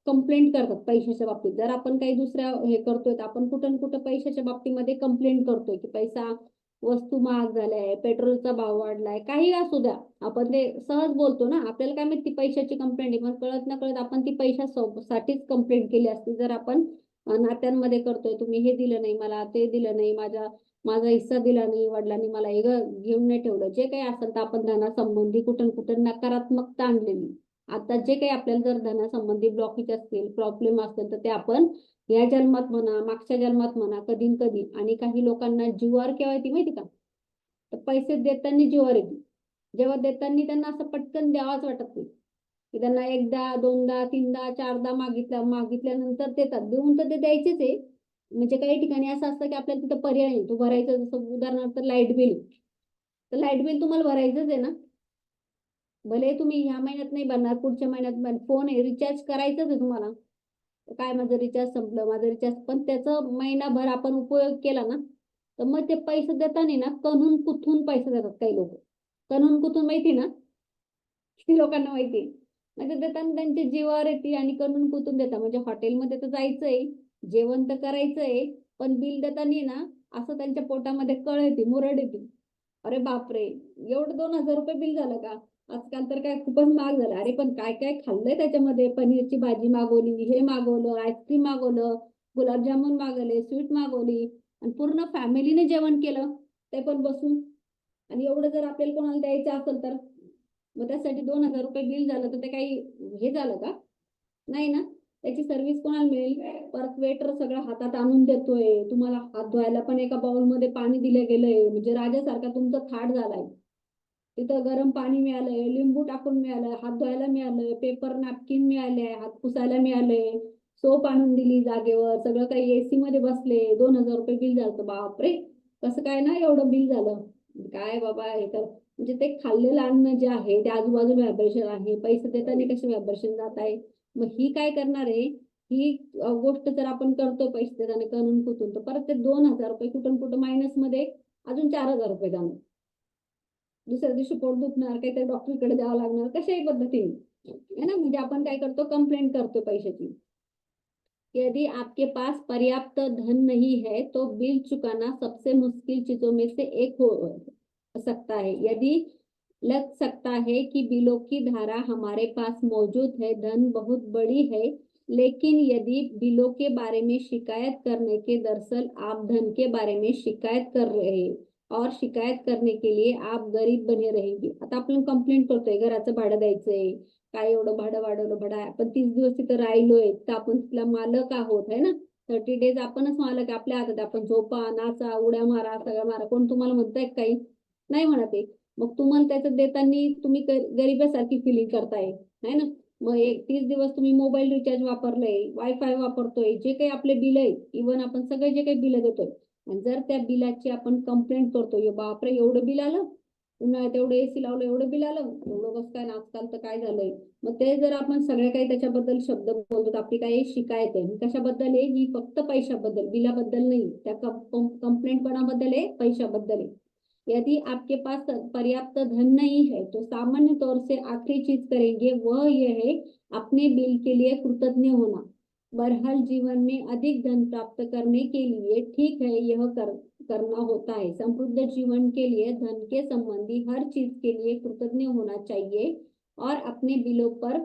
कंप्लेंट करतात पैशाच्या बाबतीत. जर आपण काही दुसऱ्या हे करतोय, तर आपण कुठं कुठं पैशाच्या बाबतीमध्ये कंप्लेंट करतोय की पैसा, वस्तू महाग झाल्या, पेट्रोलचा भाव वाढलाय, काही असू द्या. आपण ते सहज बोलतो ना, आपल्याला काय माहिती पैशाची कंप्लेंट आहे, पण कळत न कळत आपण ती पैशासाठीच कंप्लेंट केली असती. जर आपण नात्यांमध्ये करतोय, तुम्ही हे दिलं नाही मला, ते दिलं नाही, माझा हिस्सा दिला नाही, वडिलांनी मला हे घेऊन नाही ठेवलं, जे काही असेल तर आपण धनासंबंधी कुठं कुठं नकारात्मकता आणलेली. आता जे काही आपल्याला जर धनासंबंधी ब्लॉकेज असतील, प्रॉब्लेम असतील, तर ते आपण या जन्मात म्हणा, मागच्या जन्मात म्हणा, कधी कधी. आणि काही लोकांना जीवावर केव्हा येते माहिती का, तर पैसे देताना जीवावर येते. जेव्हा देताना त्यांना असं पटकन द्यावाच वाटत नाही, की त्यांना एकदा दोनदा तीनदा चारदा मागितल्यानंतर देतात. देऊन तर ते द्यायचेच आहे. म्हणजे काही ठिकाणी असं असतं की आपल्याला तिथं पर्याय नाही, तो भरायचा. जसं उदाहरणार्थ लाईट बिल, तर लाईट बिल तुम्हाला भरायचंच आहे ना. भले तुम्ही ह्या महिन्यात नाही भरणार, पुढच्या महिन्यात फोन आहे, रिचार्ज करायचंच आहे तुम्हाला. काय माझं रिचार्ज संपलं, माझं रिचार्ज, पण त्याचं महिनाभर आपण उपयोग केला ना, तर मग ते पैसे देताना ना कणून कुठून पैसे देतात काही लोक. कणून कुठून माहिती ना, किती लोकांना माहिती. म्हणजे देताना त्यांच्या जीवावर येते आणि कणून कुठून देतात. म्हणजे हॉटेलमध्ये तर जायचंय, जेवण तर करायचंय, पण बिल देताना ना असं त्यांच्या पोटामध्ये कळ येते, मुरड येते. अरे बापरे, एवढं 2,000 रुपये बिल झालं का. आजकाल तर काय खूपच महाग झालं. अरे पण काय काय खाल्लंय त्याच्यामध्ये, पनीरची भाजी मागवली, हे मागवलं, आईस्क्रीम मागवलं, गुलाबजामुन मागवले, स्वीट मागवली, आणि पूर्ण फॅमिलीने जेवण केलं, ते पण बसून. आणि एवढं जर आपल्याला कोणाला द्यायचं असेल तर मग त्यासाठी 2,000 रुपये बिल झालं, तर ते काही हे झालं का, नाही ना. त्याची सर्व्हिस कोणाला मिळेल. परत वेटर सगळं हातात आणून देतोय, तुम्हाला हात धुवायला पण एका बाउलमध्ये पाणी दिलं गेलंय, म्हणजे राजासारखा तुमचा थाट झालाय. तिथं गरम पाणी मिळालंय, लिंबू टाकून मिळालं, हात धुवायला मिळालं, पेपर नॅपकिन मिळाले, हात पुसायला मिळाले, सोप आणून दिली जागेवर, सगळं काही एसी मध्ये बसले. 2,000 रुपये बिल झालं. बापरे, कसं काय ना एवढं बिल झालं. काय बाबा हे तर, म्हणजे ते खाल्लेलं अन्न जे आहे ते आजूबाजूला व्हायब्रेशन आहे, पैसे देताना कसे व्हायब्रेशन जात आहे. मग ही काय करणार आहे, ही गोष्ट जर आपण करतो पैसे देताना कणून कुठून, तर परत ते 2,000 रुपये कुठून कुठं मायनस मध्ये अजून 4,000 रुपये जाणार. दुसऱ्या दिवशी पोट दुखणार, काहीतरी डॉक्टरकडे जावं लागणार, कशाही पद्धतीने, है ना. म्हणजे आपण काय करतो, कंप्लेंट करतो पैशाची. यदि आपके पास पर्याप्त धन नहीं है तो बिल चुकाना सबसे मुश्किल चीजों में से एक हो सकता है। यदि लग सकता है कि बिलों की धारा हमारे पास मौजूद है, धन बहुत बड़ी है, लेकिन यदि बिलों के बारे में शिकायत करने के दरअसल आप धन के बारे में शिकायत कर रहे हैं और शिकायत करने के लिए आप गरीब बने रहेंगे. आता आपण कंप्लेंट करतोय घराचं भाडं द्यायचंय, काय एवढं भाडं वाढवलं, भाडं आपण 30 दिवस तिथं राहिलोय तर आपण तिथला मालक आहोत है ना. 30 डेज आपणच मालक आहे, आपल्या हातात आहे. आपण झोपा, नाचा, उड्या मारा, सगळं मारा, कोण तुम्हाला म्हणताय का काही? नाही म्हणत आहे. मग तुम्हाला त्याचं देताना तुम्ही गरिबासारखी फिलिंग करताय है ना. मग 30 दिवस तुम्ही मोबाईल रिचार्ज वापरलंय, वायफाय वापरतोय, जे काही आपले बिल आहे, इव्हन आपण सगळे जे काही बिल देतोय, आणि जर त्या बिलाची आपण कंप्लेंट करतोय, बापरे एवढं बिल आलं, उन्हाळ्यात एवढं एसी लावलं, एवढं बिल आलं, एवढं कसं काय, आजकाल तर काय झालंय. मग ते जर आपण सगळे काही त्याच्याबद्दल शब्द बोलतो, आपली काही शिकायत आहे, कशाबद्दल आहे, ही फक्त पैशाबद्दल, बिलाबद्दल नाही, त्या कंप्लेंट कोणाबद्दल आहे, पैशाबद्दल आहे. यदि आपके पास पर्याप्त धन नहीं है तो सामान्य तौर से आखिरी चीज करेंगे वह यह है अपने बिल के लिए कृतज्ञ होना. बहरहाल जीवन में अधिक धन प्राप्त करने के लिए ठीक है यह करना होता है. समृद्ध जीवन के लिए धन के संबंधी हर चीज के लिए कृतज्ञ होना चाहिए और अपने बिलों पर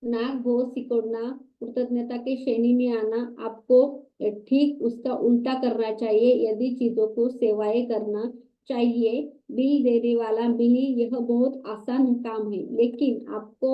नाक घो सिकोड़ना, कृतज्ञता की श्रेणी में आना आपको ठीक उसका उल्टा करना चाहिए. यदि चीजों को सेवाएं करना चाहिए, बिल देने वाला मिली, यह बहुत आसान काम है, लेकिन आपको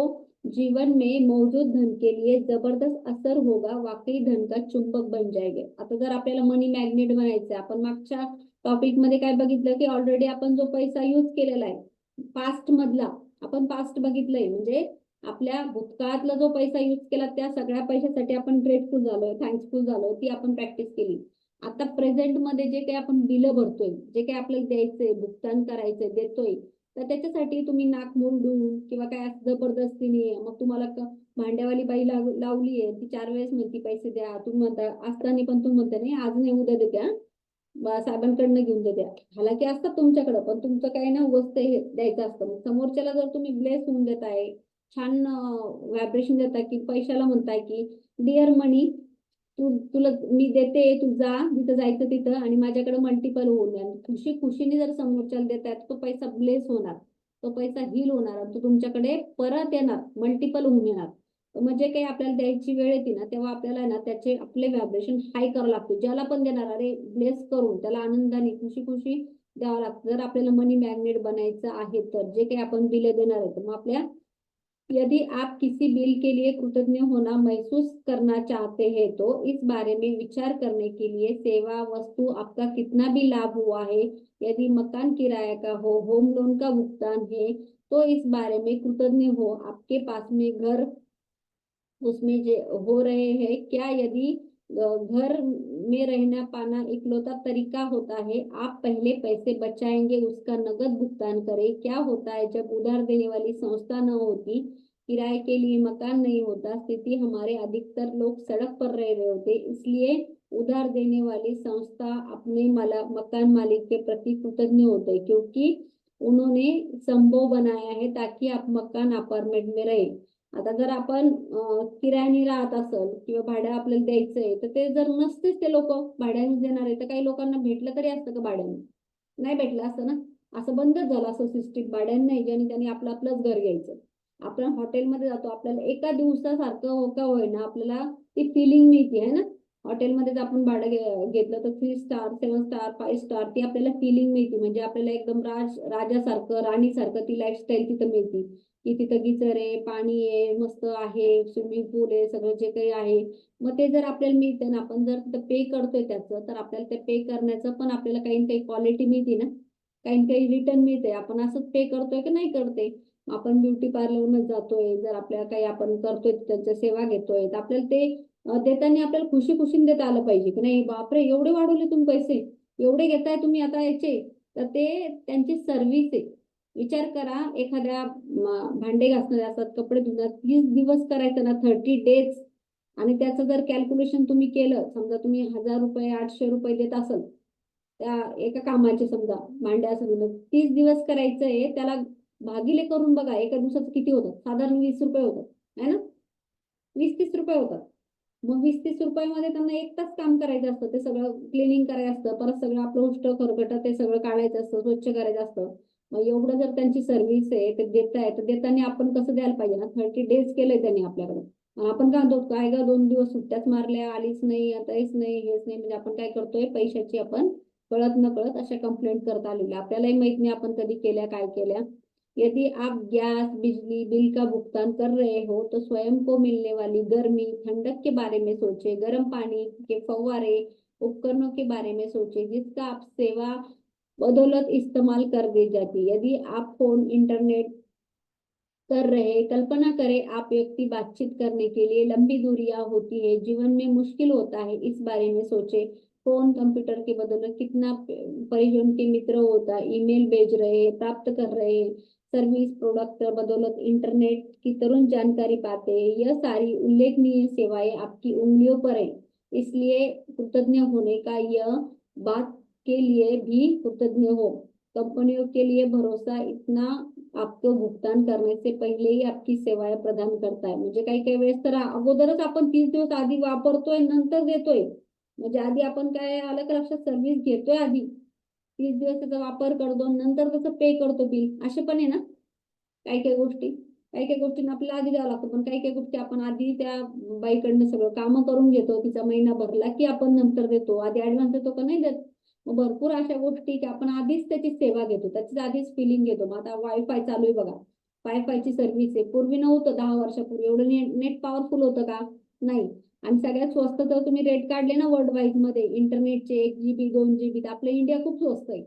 जीवन में मौजूद धन के लिए जबरदस्त असर होगा. वाकई धन का चुंबक बन जाएगा. आता जर आपल्याला मनी मॅग्नेट बनायचं, आपण मागच्या टॉपिक मध्ये काय बघितलं की ऑलरेडी आपण जो पैसा यूज केलेला आहे पास्ट मधला, आपण पास्ट बघितलंय, म्हणजे आपल्या भूतकाळातला जो पैसा यूज केला त्या सगळ्या पैशासाठी आपण ग्रेटफुल झालोय, थँक्सफुल झालोय, ती आपण प्रॅक्टिस केली. आता प्रेझेंट मध्ये जे काही आपण बिलं भरतोय, जे काही आपल्याला द्यायचंय, भुगतान करायचंय, देतोय, तर त्याच्यासाठी तुम्ही नाक मुरडून किंवा काय जबरदस्तीने, मग तुम्हाला भांड्यावाली बाई लावलीये, ती 4 वेळेस म्हणती पैसे द्या, तुम्ही म्हणता असताना पण तुम्ही म्हणता नाही आज नाही उद्या देत्या, साहेबांकडनं घेऊन द्या. हालाकी असतात तुमच्याकडे, पण तुमचं काही ना वस्तू हे द्यायचं असतं. मग समोरच्याला जर तुम्ही ब्लेस होऊन देताय, छान व्हायब्रेशन देताय, की पैशाला म्हणताय की डिअर मनी, तुला मी देते, तू जा जिथं जायचं तिथं आणि माझ्याकडे मल्टिपल होऊन द्या. खुशी खुशीने जर समोरच्याला देताय तो पैसा ब्लेस होणार, तो पैसा हील होणार, तो तुमच्याकडे परत येणार, मल्टिपल होऊन येणार. म्हणजे काही आपल्याला द्यायची वेळ येते ना, तेव्हा आपल्याला ना त्याचे आपले व्हायब्रेशन हाय करावं लागते. ज्याला पण देणार अरे ब्लेस करून त्याला आनंदाने खुशी खुशी द्यावं लागतं. जर आपल्याला मनी मॅग्नेट बनायचं आहे तर जे काही आपण बिल देणार आहे, मग आपल्या यदि आप किसी बिल के लिए कृतज्ञ होना महसूस करना चाहते हैं तो इस बारे में विचार करने के लिए सेवा वस्तु आपका कितना भी लाभ हुआ है, यदि मकान किराया का हो, होम लोन का भुगतान है, तो इस बारे में कृतज्ञ हो. आपके पास में घर उसमें हो रहे हैं क्या, यदि घर में रहना पाना इकलौता तरीका होता है, आप पहले पैसे बचाएंगे, उसका नगद भुगतान करें. क्या होता है जब उधार देने वाली संस्था न होती, किराए के लिए मकान नहीं होता, स्थिति हमारे अधिकतर लोग सड़क पर रह रहे होते. इसलिए उधार देने वाली संस्था अपने मकान मालिक के प्रति कृतज्ञ होते, क्योंकि उन्होंने संभव बनाया है ताकि आप मकान अपार्टमेंट में रहे. आता जर आपण किरायाने राहत असेल किंवा भाडं आपल्याला द्यायचंय, तर ते जर नसतेच ते लोक भाड्याने देणार आहे, तर काही लोकांना भेटलं तरी असतं का भाड्याने? नाही भेटलं असतं ना. असं बंदच झालं असं सिस्टीम, भाड्याने नाही, ज्याने त्यांनी आपलंच घर घ्यायचं. आपण हॉटेलमध्ये जातो, आपल्याला एका दिवसासारखं हो का होईना आपल्याला ती फिलिंग मिळते आहे ना. हॉटेलमध्येच आपण भाडं घेतलं तर 3 स्टार 7 स्टार 5 स्टार ती आपल्याला फिलिंग मिळते, म्हणजे आपल्याला एकदम राजासारखं राणीसारखं ती लाईफस्टाईल तिथं मिळते, की तिथं गिझर आहे, पाणी आहे, मस्त आहे, स्विमिंग पूल आहे, सगळं जे काही आहे. मग ते जर आपल्याला मिळतं ना, आपण जर तिथं पे करतोय त्याचं, तर आपल्याला ते पे करण्याचं पण आपल्याला काही ना काही क्वालिटी मिळते ना, काही ना काही रिटर्न मिळते. आपण असंच पे करतोय की नाही करते. आपण ब्युटी पार्लरमध्ये जातोय, जर आपल्याला काही आपण करतोय त्यांच्या सेवा घेतोय, तर आपल्याला ते देताना आपल्याला खुशी खुशीने देता आलं पाहिजे की नाही. बापरे एवढे वाढवले तुम्ही पैसे, एवढे घेताय तुम्ही आता याचे, तर ते त्यांची सर्व्हिस आहे. विचार करा, एखाद्या भांडे घासणारे असतात, कपडे धुणार, 30 दिवस करायचं ना, 30 डेज, आणि त्याचं जर कॅल्क्युलेशन तुम्ही केलं, समजा तुम्ही 1000 रुपये 800 रुपये देत असाल त्या एका कामाचे, समजा भांडे असं 30 दिवस करायचंय, त्याला भागिले करून बघा एका दिवसाचं किती होतं. साधारण 20 रुपये होतं है ना, 20-30 रुपये होतात. मग 20-30 रुपयामध्ये त्यांना 1 तास काम करायचं असतं, ते सगळं क्लिनिंग करायचं असतं, परत सगळं आपलं उष्ट खरकट ते सगळं काढायचं असतं, स्वच्छ करायचं असतं. मग एवढं जर त्यांची सर्व्हिस आहे तर देत आहे, तर देताना आपण कसं द्यायला पाहिजे ना, 30 डेज केलंय त्यांनी आपल्याकडे. आपण काय म्हणतो, काय ग 2 दिवस सुट्ट्याच मारल्या, आलीच नाही, आता हेच नाही हेच नाही, म्हणजे आपण काय करतोय, पैशाची आपण कळत न कळत अशा कंप्लेंट करत आलेले, आपल्यालाही माहित नाही आपण कधी केल्या काय केल्या. यदि आप गैस बिजली बिल का भुगतान कर रहे हो तो स्वयं को मिलने वाली गर्मी ठंडक के बारे में सोचे, गर्म पानी के फव्वारे उपकरणों के बारे में सोचे जिसका आप सेवा बदौलत इस्तेमाल कर दी जाती। यदि आप फोन इंटरनेट कर रहे, कल्पना करें आप व्यक्ति बातचीत करने के लिए लंबी दूरियां होती है, जीवन में मुश्किल होता है, इस बारे में सोचे। फोन कंप्यूटर के बदौलत कितना परिजन के मित्र होता है, ईमेल भेज रहे, प्राप्त कर रहे, सर्विस प्रोडक्ट बदौलत इंटरनेट की तुरंत जानकारी पाते हैं। यह सारी उल्लेखनीय सेवाएं आपकी उंगलियों पर है, इसलिए कृतज्ञ होने का यह बात के लिए भी कृतज्ञ हो। कंपनियों के लिए भरोसा इतना आपको भुगतान करने से पहिले ही आपकी सेवाएं प्रदान करता है। म्हणजे काही काही वेळेस तर अगोदरच आपण 30 दिवस आधी वापरतोय नंतर देतोय, म्हणजे आधी आपण काय आलं का लक्षात, सर्व्हिस घेतोय आधी 30 दिवस त्याचा वापर करतो, नंतर त्याचं पे करतो बिल, असे पण आहे ना काही काही गोष्टी. काही काही गोष्टींना आपल्याला आधी द्यावं लागतं, पण काही काही गोष्टी आपण आधी त्या बाईकडनं सगळं कामं करून घेतो, तिचा महिना भरला की आपण नंतर देतो, आधी ऍडव्हान्स देतो का नाही देत. मग भरपूर अशा गोष्टी की आपण आधीच त्याची सेवा घेतो, त्याची आधीच फिलिंग घेतो. मग आता वायफाय चालू आहे बघा, वायफायची सर्व्हिस आहे, पूर्वी नव्हतं, 10 वर्षापूर्वी एवढं नेट पॉवरफुल होतं का, नाही. आणि सगळ्यात स्वस्त तर तुम्ही रेट काढले ना वर्ल्ड वाईड मध्ये इंटरनेटचे, 1 GB 2 GB, तर आपलं इंडिया खूप स्वस्त आहे.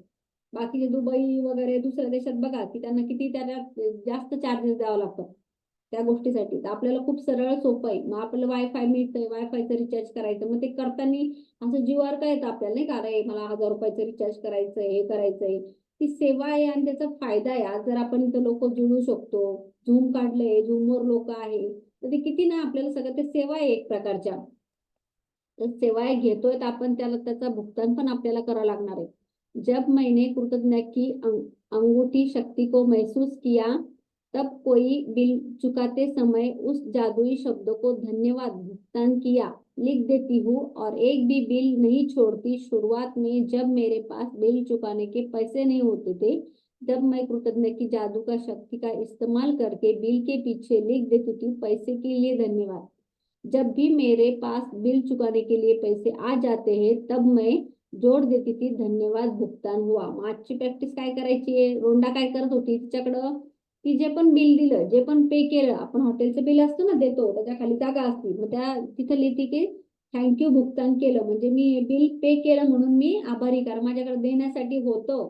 बाकीचे दुबई वगैरे दुसऱ्या देशात बघा की त्यांना किती त्याला जास्त चार्जेस द्यावं लागतात त्या गोष्टीसाठी. तर आपल्याला खूप सरळ सोपं आहे. मग आपलं वायफाय मिळतंय, वायफायचं रिचार्ज करायचं, मग ते करताना असं जीवावर काय येतं आपल्याला नाही का, अरे मला 1000 रुपयाचं रिचार्ज करायचंय, हे करायचंय. ती सेवा आहे आणि त्याचा फायदा आहे. आज जर आपण इथं लोक जुळू शकतो, झूम काढलंय, झूमवर लोक आहे, तर ते किती ना आपल्याला सगळं ते सेवा आहे एक प्रकारच्या. तर सेवाएं घेतोय तर आपण त्याला त्याचा भुगतान पण आपल्याला करावं लागणार आहे. जब मैंने कृतज्ञता की अंगूठी शक्ति को महसूस किया, तब कोई बिल चुकाते समय उस जादुई शब्द को धन्यवाद भुगतान किया लिख देती हूँ और एक भी बिल नहीं छोड़ती। शुरुआत में जब मेरे पास बिल चुकाने के पैसे नहीं होते थे, जब मैं कृतज्ञता की जादू का शक्ति का इस्तेमाल करके बिल के पीछे लिख देती थी पैसे के लिए धन्यवाद। जब भी मेरे पास बिल चुकाने के लिए पैसे आ जाते हैं तब मैं जोड देती थी धन्यवाद भुगतान हुआ। मग आजची प्रॅक्टिस काय करायची आहे, रोंडा काय करत होती तिच्याकडं, की जे पण बिल दिलं, जे पण पे केलं, आपण हॉटेलचं बिल असतं ना देतो, त्याच्या खाली जागा असते, मग त्या तिथं लिहिते की थँक्यू भुगतान केलं, म्हणजे मी बिल पे केलं म्हणून मी आभारी, कारण माझ्याकडे देण्यासाठी होतं.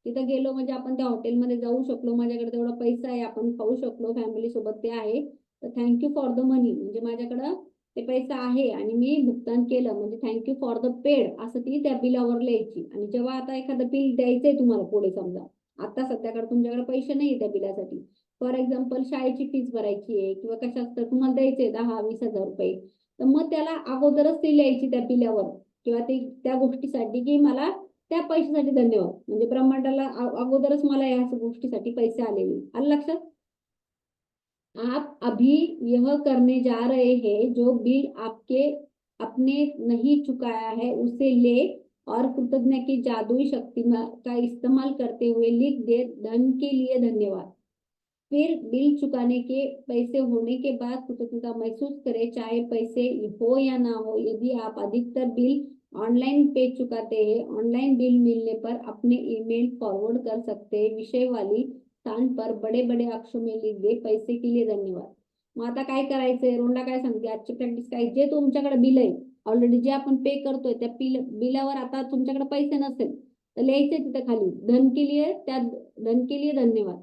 तिथं गेलो म्हणजे आपण त्या हॉटेलमध्ये जाऊ शकलो, माझ्याकडे तेवढा पैसा आहे, आपण खाऊ शकलो फॅमिली सोबत, ते आहे, तर थँक्यू फॉर द मनी, म्हणजे माझ्याकडं ते पैसा आहे आणि मी भुगतान केलं, म्हणजे थँक्यू फॉर द पेड असं ती त्या बिलावर लिहायची. आणि जेव्हा आता एखादं बिल द्यायचंय तुम्हाला पुढे, समजा आता सध्याकडे तुमच्याकडे पैसे नाही त्या बिलासाठी, फॉर एक्झाम्पल शाळेची फीस भरायची आहे किंवा कशात तर तुम्हाला द्यायचे 10-20 हजार रुपये, तर मग त्याला अगोदरच ती लिहायची त्या बिलावर किंवा ते त्या गोष्टीसाठी की मला त्या पैशासाठी धन्यवाद, म्हणजे ब्रह्मांडाला अगोदरच मला या गोष्टीसाठी पैसे आलेले, आलं लक्षात. आप अभी यह करने जा रहे हैं, जो बिल आपके अपने नहीं चुकाया है उसे ले और कृतज्ञता की जादुई शक्ति का इस्तेमाल करते हुए लिख दे धन के लिए धन्यवाद। फिर बिल चुकाने के पैसे होने के बाद कृतज्ञता महसूस करें, चाहे पैसे हो या ना हो। यदि आप अधिकतर बिल ऑनलाइन पे चुकाते हैं, ऑनलाइन बिल मिलने पर अपने ईमेल फॉरवर्ड कर सकते हैं, विषय वाली स्थान पर बड़े बड़े अक्षरों में लिख दे पैसे के लिए धन्यवाद। मग आता काय करायचंय, रोंडा काय सांगते आजची प्रॅक्टिस काय, जे तुमच्याकडे बिल आहे ऑलरेडी, जे आपण पे करतोय त्या बिलावर आता तुमच्याकडे पैसे नसेल तर लिहायचे तिथे खाली धन के लिए, त्या धन के लिए धन्यवाद.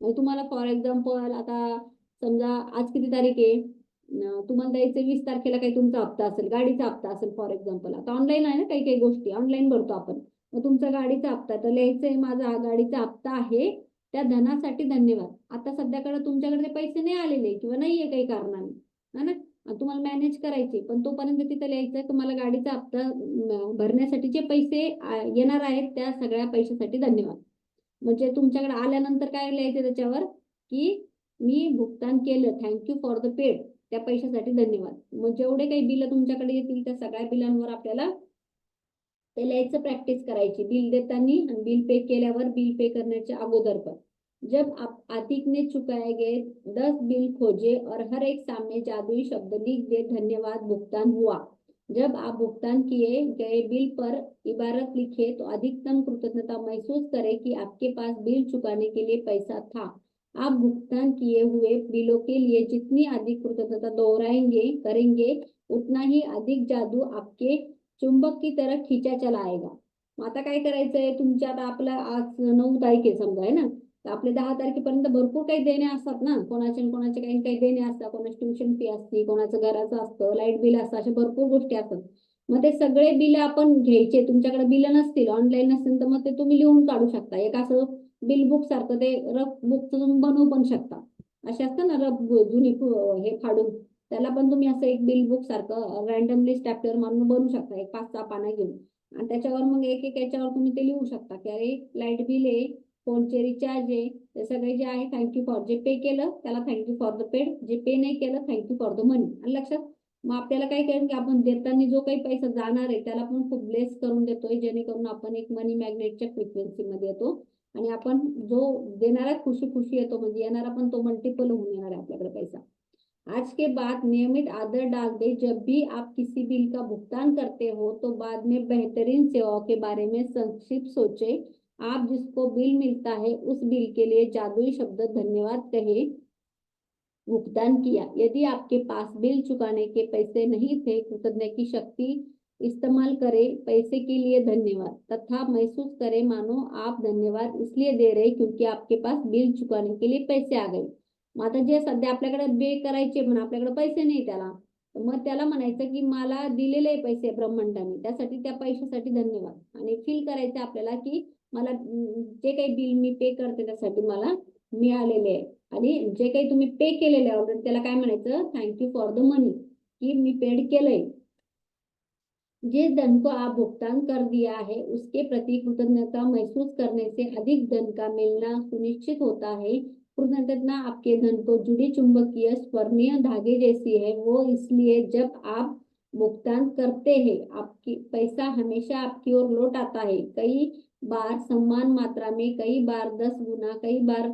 म्हणजे तुम्हाला फॉर एक्झाम्पल आता समजा आज किती तारीख आहे, तुम्हाला द्यायचं 20 तारखेला काही तुमचा हप्ता असेल, गाडीचा हप्ता असेल फॉर एक्झाम्पल, आता ऑनलाईन आहे ना काही काही गोष्टी ऑनलाईन भरतो आपण, मग तुमचा गाडीचा हप्ता तर लिहायचंय माझा गाडीचा हप्ता आहे, त्या धनासाठी धन्यवाद. आता सध्याकडे तुमच्याकडे ते पैसे नाही आलेले किंवा नाहीये काही कारणाने, है ना, तुम्हाला मॅनेज करायचे, पण तोपर्यंत तिथं लिहायचंय तुम्हाला गाडीचा हप्ता भरण्यासाठी जे पैसे येणार आहेत त्या सगळ्या पैशासाठी धन्यवाद. म्हणजे तुमच्याकडे आल्यानंतर काय लिहायचं त्याच्यावर, की मी भुगतान केलं, थँक्यू फॉर द पेड, त्या पैशासाठी धन्यवाद. मग जेवढे काही बिल तुमच्याकडे येतील त्या सगळ्या बिलांवर आपल्याला ते लिहायचं प्रॅक्टिस करायची, बिल देताना आणि बिल पे केल्यावर, बिल पे करण्याच्या अगोदर पण. जब आप आतिक ने चुकाए गए 10 बिल खोजे और हर एक सामने जादुई शब्द लिख दे धन्यवाद भुगतान हुआ। जब आप भुगतान किए गए बिल पर इबारत लिखे तो अधिकतम कृतज्ञता महसूस करें कि आपके पास बिल चुकाने के लिए पैसा था। आप भुगतान किए हुए बिलों के लिए जितनी अधिक कृतज्ञता दोहराएंगे करेंगे, उतना ही अधिक जादू आपके चुंबक की तरह खींचा चला आएगा। मग आता काय करायचंय, तुमच्या आता आपला आज 9 तारीख आहे समजा, आहे ना, तर आपले 10 तारखेपर्यंत भरपूर काही देणे असतात ना, कोणाचे न कोणाचे काही काही देणे असतात, कोणाची ट्युशन फी असते, कोणाचं घराचं असतं, लाईट बिल असतं, अशा भरपूर गोष्टी असतात. मग ते सगळे बिल आपण घ्यायचे. तुमच्याकडे बिल नसतील, ऑनलाईन नसतील, तर मग ते तुम्ही लिहून काढू शकता. एक असं बिल बुक सारखं ते रफ बुक तुम्ही बनवू पण शकता. असे असतं ना रफ जुनी हे फाडून, त्याला पण तुम्ही असं एक बिल बुक सारखं रॅन्डमली स्टॅपलर मारून बनवू शकता, एक 5-6 पानं घेऊन. आणि त्याच्यावर मग एक एक याच्यावर तुम्ही ते लिहू शकता की अरे लाईट बिल आहे, फोनचे रिचार्ज आहे, ते सगळे जे आहे थँक्यू फॉर, जे पे केलं त्याला थँक्यू फॉर द पेड, जे पे नाही केलं थँक्यू फॉर द मनी. आणि लक्षात, मग आपल्याला काय करेल की आपण देताना जो काही पैसा जाणार आहे त्याला पण खूप ब्लेस करून देतोय, जेणेकरून आपण एक मनी मॅग्नेटच्या फ्रिक्वेन्सी मध्ये येतो आणि आपण जो देणारा खुशी खुशी येतो, म्हणजे येणारा पण तो मल्टिपल होऊन येणार आहे आपल्याकडे पैसा. आज के बाद नियमित आदत डाल दे, जब भी आप किसी बिल का भुगतान करते हो तो बाद में बेहतरीन सेवाओं के बारे में संक्षिप्त सोचे। आप जिसको बिल मिलता है उस बिल के लिए जादुई शब्द धन्यवाद कहे, भुगतान किया। यदि आपके पास बिल चुकाने के पैसे नहीं थे, कृतज्ञता की शक्ति इस्तेमाल करें, पैसे के लिए धन्यवाद, तथा महसूस करें मानो आप धन्यवाद इसलिए दे रहे क्योंकि आपके पास बिल चुकाने के लिए पैसे आ गए। मग आता जे सध्या आपल्याकडे पे करायचे पण आपल्याकडे पैसे नाही त्याला, तर मग त्याला म्हणायचं की मला दिलेले पैसे ब्रह्मांडाने, त्यासाठी त्या पैशासाठी धन्यवाद. आणि फील करायचं आपल्याला की मला जे काही बिल मी पे करते त्यासाठी मला मिळालेले आहे. आणि जे काही तुम्ही पे केलेले आहे ऑलरेडी त्याला काय म्हणायचं, थँक्यू फॉर द मनी, की मी पेड केलंय. जिस धन को आप भुगतान कर दिया है उसके प्रति कृतज्ञता महसूस करने से अधिक धन का मिलना सुनिश्चित होता है। कृतज्ञता आपके धन को जुड़ी चुंबकीय स्वर्णीय धागे जैसी है। वो इसलिए जब आप भुगतान करते हैं आपकी पैसा हमेशा आपकी ओर लौट आता है, कई बार समान मात्रा में, कई बार 10 गुना, कई बार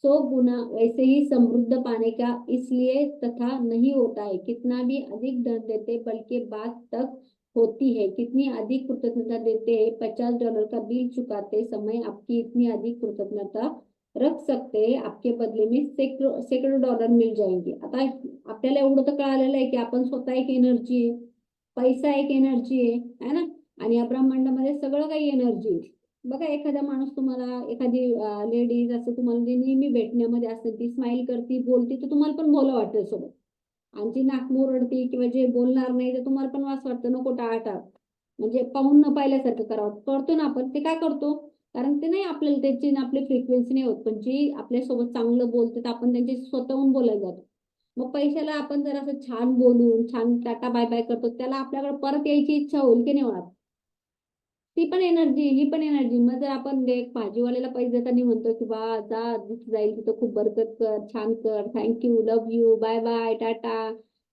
100 गुना, वैसे ही समृद्ध पाने का इसलिए तथा नहीं होता है कितना भी अधिक धन देते, बल्कि बात तक होती है कितनी अधिक कृतज्ञता देते हैं। $50 का बिल चुकाते समय आपकी इतनी अधिक कृतज्ञता रख सकते हैं, आपके बदले में सैकड़ों डॉलर मिल जाएंगे. आता आपल्याला एवढं तर कळालेलं आहे की आपण स्वतः एक एनर्जी आहे, पैसा एक एनर्जी आहे ना, आणि या ब्रह्मांडामध्ये सगळं काही एनर्जी आहे. बघा एखादा माणूस तुम्हाला, एखादी लेडीज असं तुम्हाला जे नेहमी भेटण्यामध्ये असते, ती स्माइल करती, बोलती, तर तुम्हाला पण बोला वाटेल सोबत. आणि जी नाक मुरडती किंवा जे बोलणार नाही तर तुम्हाला पण वास वाटतं नको टाळाटाळ, म्हणजे पाहून न पाहिल्यासारखं करावं करतो ना आपण. ते काय करतो, कारण ते नाही आपल्याला त्याची आपली फ्रिक्वेन्सी नाही होत, पण जी आपल्यासोबत चांगलं बोलते तर आपण त्यांची स्वतःहून बोलायला जातो. मग पैशाला आपण जर असं छान बोलून छान टाटा बाय बाय करतो, त्याला आपल्याकडे परत यायची इच्छा होईल की नाही होणार. ती पण एनर्जी, ही पण एनर्जी. मग जर आपण एक भाजीवाल्याला पैसे देताना म्हणतो की बा जा जिथे जाईल तिथं खूप बरकत कर, छान कर, thank you, love you, bye bye, tata,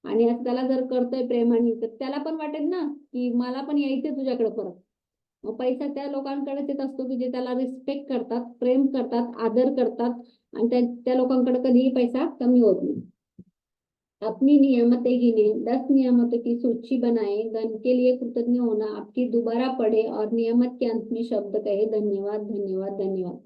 आणि असं त्याला जर करतोय प्रेमाने, तर त्याला पण वाटेल ना की मला पण यायचंय तुझ्याकडे परत. मग पैसा त्या लोकांकडेच येत असतो की जे त्याला रिस्पेक्ट करतात, प्रेम करतात, आदर करतात, आणि त्या लोकांकडे कधीही पैसा कमी होत नाही. अपनी नियामतें गिने, 10 नियामतों की सूची बनाए, धन के लिए कृतज्ञ होना आपकी दोबारा पढ़े और नियामत के अंत में शब्द कहे धन्यवाद धन्यवाद धन्यवाद.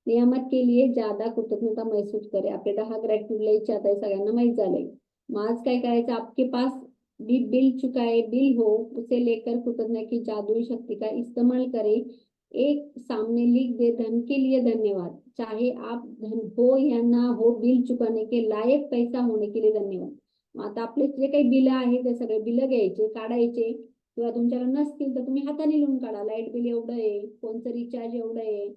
नियामत के लिए ज्यादा कृतज्ञता महसूस करे. आपले 10 ग्रॅटिट्यूड लिहायचे आता हे सगळ्यांना माहित झालंय. मग आज काय करायचं, आपके पास भी बिल चुकाए बिल हो, उसे लेकर कृतज्ञता की जादुई शक्ति का इस्तेमाल करें. एक सामने लिख दे धन के लिए धन्यवाद, चाहे आप धन हो या ना हो, बिल चुकाने के लायक पैसा होने के लिए धन्यवाद. आता आपले जे काही बिल आहे ते सगळे बिल घ्यायचे, काढायचे, किंवा तुमच्याकडे नसतील तर तुम्ही हाताने लिहून काढा. लाईट बिल एवढं आहे, फोनचं रिचार्ज एवढं आहे,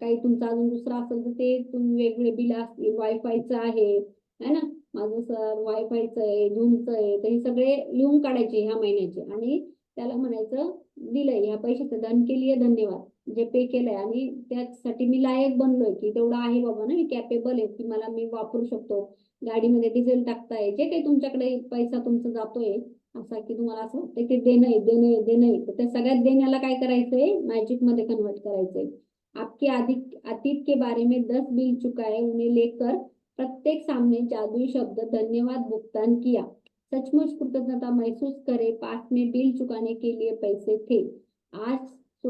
काही तुमचं अजून दुसरं असेल तर ते तुम्ही वेगवेगळे बिल असतील, वायफायचं आहे ना, माझं सर वायफायचं आहे, झूमचं आहे, तर हे सगळे लिहून काढायचे ह्या महिन्याचे, आणि त्याला म्हणायचं दिलंय ह्या पैशाचं धन के लिए धन्यवाद, जे पे केलंय, आणि त्यासाठी मी लायक बनलोय की तेवढं आहे बाबा ना, मी कॅपेबल आहे की मला मी वापरू शकतो, गाडीमध्ये डिझेल टाकताय, जे काही तुमच्याकडे पैसा तुमचा जातोय असा की तुम्हाला असं वाटतं की देणं आहे, देणं आहे, देणं आहे, तर त्या सगळ्यात देण्याला काय करायचंय, मॅजिक मध्ये कन्वर्ट करायचंय. आपके अतीत के बारे में 10 बिल चुका है, उन्हें लेकर प्रत्येक सामने जादुई शब्द धन्यवाद भुगतान किया, सचमुच कृतज्ञता महसूस करे, पास में बिल चुकाने के लिए पैसे थे, आज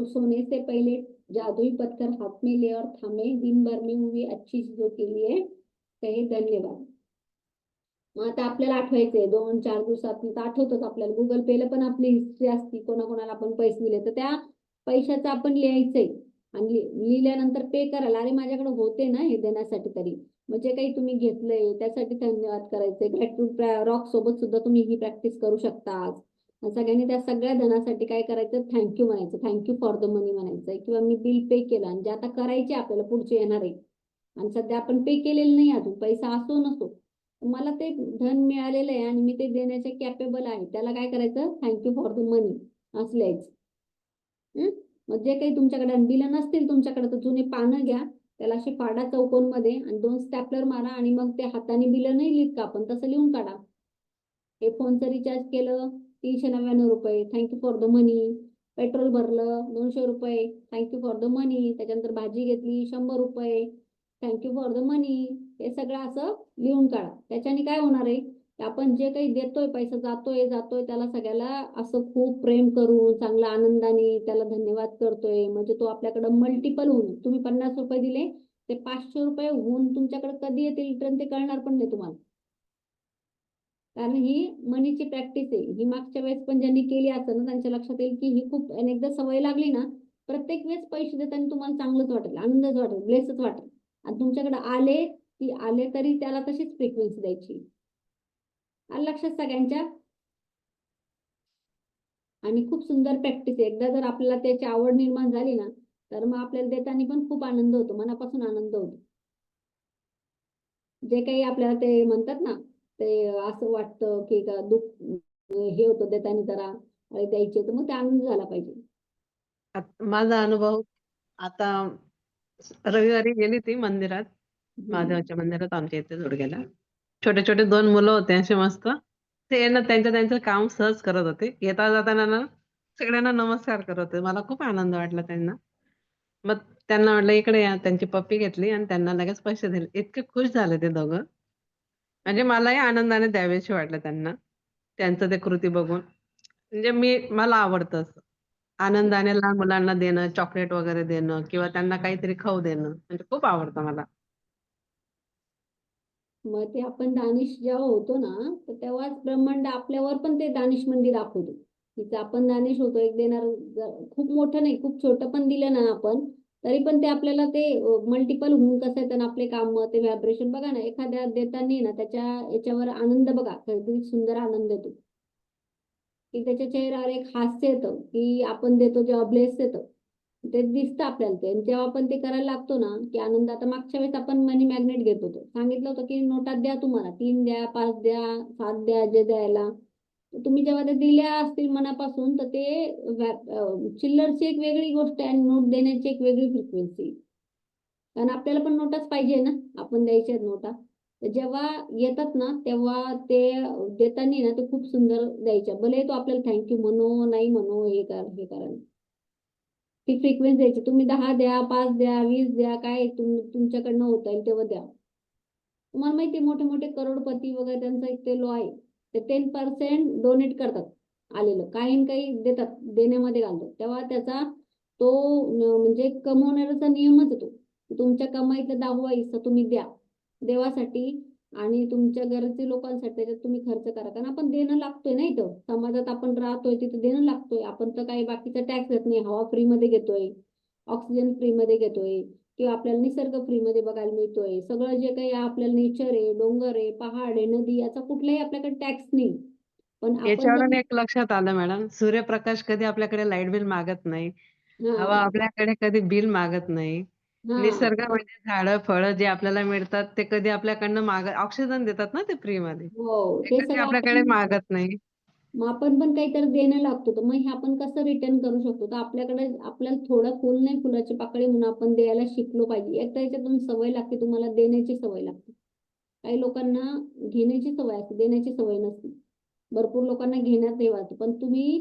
सोने से पहले जादुई पत्थर हाथ में ले और थामे, दिन भर में हुई अच्छी चीजों के लिए कहे धन्यवाद. मग आता आपल्याला आठवायचंय 2-4 दिवसात तर आठवतच आपल्याला. गुगल पेला पण आपली हिस्ट्री असती, कोणाकोणाला आपण पैसे दिले तर त्या पैशाचं आपण लिहायचंय आणि लिहिल्यानंतर पे करायला, अरे माझ्याकडे होते ना हे देण्यासाठी, तरी म्हणजे काही तुम्ही घेतलंय त्यासाठी धन्यवाद करायचे. ग्रॅटिट्यूड रॉक सोबत सुद्धा तुम्ही ही प्रॅक्टिस करू शकता आज. आणि सगळ्यांनी त्या सगळ्या धनासाठी काय करायचं, थँक्यू म्हणायचं, थँक्यू फॉर द मनी म्हणायचं, किंवा मी बिल पे केलं आणि जे आता करायचे आपल्याला पुढचे येणार आहे आणि सध्या आपण पे केलेलं नाही अजून, पैसा असो नसो, मला ते धन मिळालेलं आहे आणि मी ते देण्याचे कॅपेबल आहे, त्याला काय करायचं, थँक्यू फॉर द मनी असं लिहायचं. मग जे काही तुमच्याकडे बिलं नसतील तुमच्याकडे तर जुने पानं घ्या, त्याला अशी पाडा चौकोनमध्ये आणि 2 स्टॅपलर मारा आणि मग ते हाताने बिलं नाही लिहित का आपण, तसं लिहून काढा. हे फोनचं रिचार्ज केलं 399 रुपये, thank you for the money. Petrol भरलं 200 रुपये, थँक्यू फॉर द मनी. त्याच्यानंतर भाजी घेतली 100 रुपये, थँक्यू फॉर द मनी. हे सगळं असं लिहून काढा. त्याच्याने काय होणार आहे, आपण जे काही देतोय, पैसा जातोय त्याला सगळ्याला असं खूप प्रेम करून चांगल्या आनंदाने त्याला धन्यवाद करतोय, म्हणजे तो आपल्याकडे मल्टिपल होऊन, तुम्ही 50 रुपये दिले ते 500 रुपये होऊन तुमच्याकडे कधी येतील रिटर्न ते कळणार पण नाही तुम्हाला. कारण ही मनीची प्रॅक्टिस आहे. ही मागच्या वेळेस पण ज्यांनी केली असेल ना त्यांच्या लक्षात येईल की ही खूप, आणि एकदा सवय लागली ना, प्रत्येक वेळेस पैसे देताना तुम्हाला चांगलंच वाटेल, आनंदच वाटेल, ब्लेसच वाटेल. आणि तुमच्याकडे आले तरी त्याला तशीच फ्रिक्वेन्सी द्यायची. आलं लक्षात सगळ्यांच्या? आणि खूप सुंदर प्रॅक्टिस आहे. एकदा जर आपल्याला त्याची आवड निर्माण झाली ना, तर मग आपल्याला देताना पण खूप आनंद होतो, मनापासून आनंद होतो. जे काही आपल्याला ते म्हणतात ना, ते असं वाटतं की का दुःख हे होतं देताना जरा, अरे द्यायचे, तर मग ते आनंद झाला पाहिजे. माझा अनुभव आता रविवारी गेली ती मंदिरात, महादेवाच्या मंदिरात आमच्या इथे जोडग्याला. छोटे छोटे 2 मुलं होते असे मस्त. ते ना त्यांचं काम सहज करत होते. येता जाताना ना सगळ्यांना नमस्कार करत होते. मला खूप आनंद वाटला त्यांना. मग त्यांना म्हटलं इकडे या. त्यांची पप्पी घेतली आणि त्यांना लगेच पैसे दिले. इतके खुश झाले ते दोघं. म्हणजे मलाही आनंदाने द्यावेसे वाटलं त्यांना. त्यांचं ते कृती बघून. म्हणजे मला आवडतं असं. आनंदाने लहान मुलांना देणं, चॉकलेट वगैरे देणं किंवा त्यांना काहीतरी खाऊ देणं, म्हणजे खूप आवडतं मला. मग ते आपण दानिश जेव्हा होतो ना, तर तेव्हाच ब्रह्मांड आपल्यावर पण ते दानिशमंदी दाखवतो. तिचं आपण दानिश होतो, एक देणार, खूप मोठं नाही, खूप छोटं पण दिलं ना आपण, तरी पण ते आपल्याला ते मल्टिपल होऊन कसं येतं ना आपले काम, ते व्हायब्रेशन बघा ना, एखाद्या देताना ना त्याच्या याच्यावर आनंद बघा, किती सुंदर आनंद येतो, की त्याच्या चेहऱ्यावर एक हास्य येतं, की आपण देतो जेव्हा ब्लेस येतं ते दिसतं आपल्याला. ते आणि जेव्हा आपण ते करायला लागतो ना, की आनंद. आता मागच्या वेळेस आपण मनी मॅग्नेट घेत होतो, सांगितलं होतं की नोटात द्या, तुम्हाला 3 द्या, 5 द्या, 7 द्या, जे द्यायला. तर तुम्ही जेव्हा ते दिल्या असतील मनापासून, तर ते चिल्लरची एक वेगळी गोष्ट आहे आणि नोट देण्याची एक वेगळी फ्रिक्वेन्सी. कारण आपल्याला पण नोटाच पाहिजे ना, आपण द्यायच्या नोटा. तर जेव्हा येतात ना तेव्हा ते देताना ना ते खूप सुंदर द्यायच्या, भले तो आपल्याला थँक्यू म्हणो नाही म्हणो, हे करा, ती फ्रिक्वेन्सी द्यायची. तुम्ही 10 द्या, 5 द्या, 20 द्या, काय तुमच्याकडनं होता येईल तेव्हा द्या. तुम्हाला माहिती मोठे मोठे करोडपती वगैरे त्यांचा एक ते लो आहे, ते 10% डोनेट करतात आलेलं, काही न काही देतात, देण्यामध्ये घालतात. तेव्हा त्याचा तो म्हणजे कमवणाऱ्याचा नियमच आहे तो. तुमच्या कमाईतला 10वा हिस्सा तुम्ही द्या देवासाठी आणि तुमच्या गरजे लोकांसाठी त्याच्यात तुम्ही खर्च करा. कारण आपण देणं लागतोय ना, इथं समाजात आपण राहतोय तिथं देणं लागतोय. आपण तर काही बाकीचा टॅक्स देत नाही, हवा फ्रीमध्ये घेतोय, ऑक्सिजन फ्रीमध्ये घेतोय, किंवा आपल्याला निसर्ग फ्रीमध्ये बघायला मिळतोय. सगळं जे काही आपल्याला नेचर आहे, डोंगर आहे, पहाड आहे, नदी, याचा कुठलाही आपल्याकडे टॅक्स नाही. पण आपण याच्यावरून एक लक्षात आलं मॅडम, सूर्यप्रकाश कधी आपल्याकडे लाईट बिल मागत नाही. हवा हा आपल्याकडे कधी बिल मागत नाही. हा निसर्ग म्हणजे झाडं, फळं जे आपल्याला मिळतात ते कधी आपल्याकडनं ऑक्सिजन देतात ना ते फ्रीमध्ये. हो, ते ते कधी सगळं आपल्याकडे आपण, मागत नाही. मग आपण पण काहीतरी देणं लागतो. तर मग हे आपण कसं रिटर्न करू शकतो, तर आपल्याकडे आपल्याला थोडं फुल नाही, फुलाची पाकळी म्हणून आपण द्यायला शिकलो पाहिजे. एक तर याच्यातून सवय लागते, तुम्हाला देण्याची सवय लागते. काही लोकांना घेण्याची सवय असते, देण्याची सवय नसते. भरपूर लोकांना घेण्यात हे वाटतं पण तुम्ही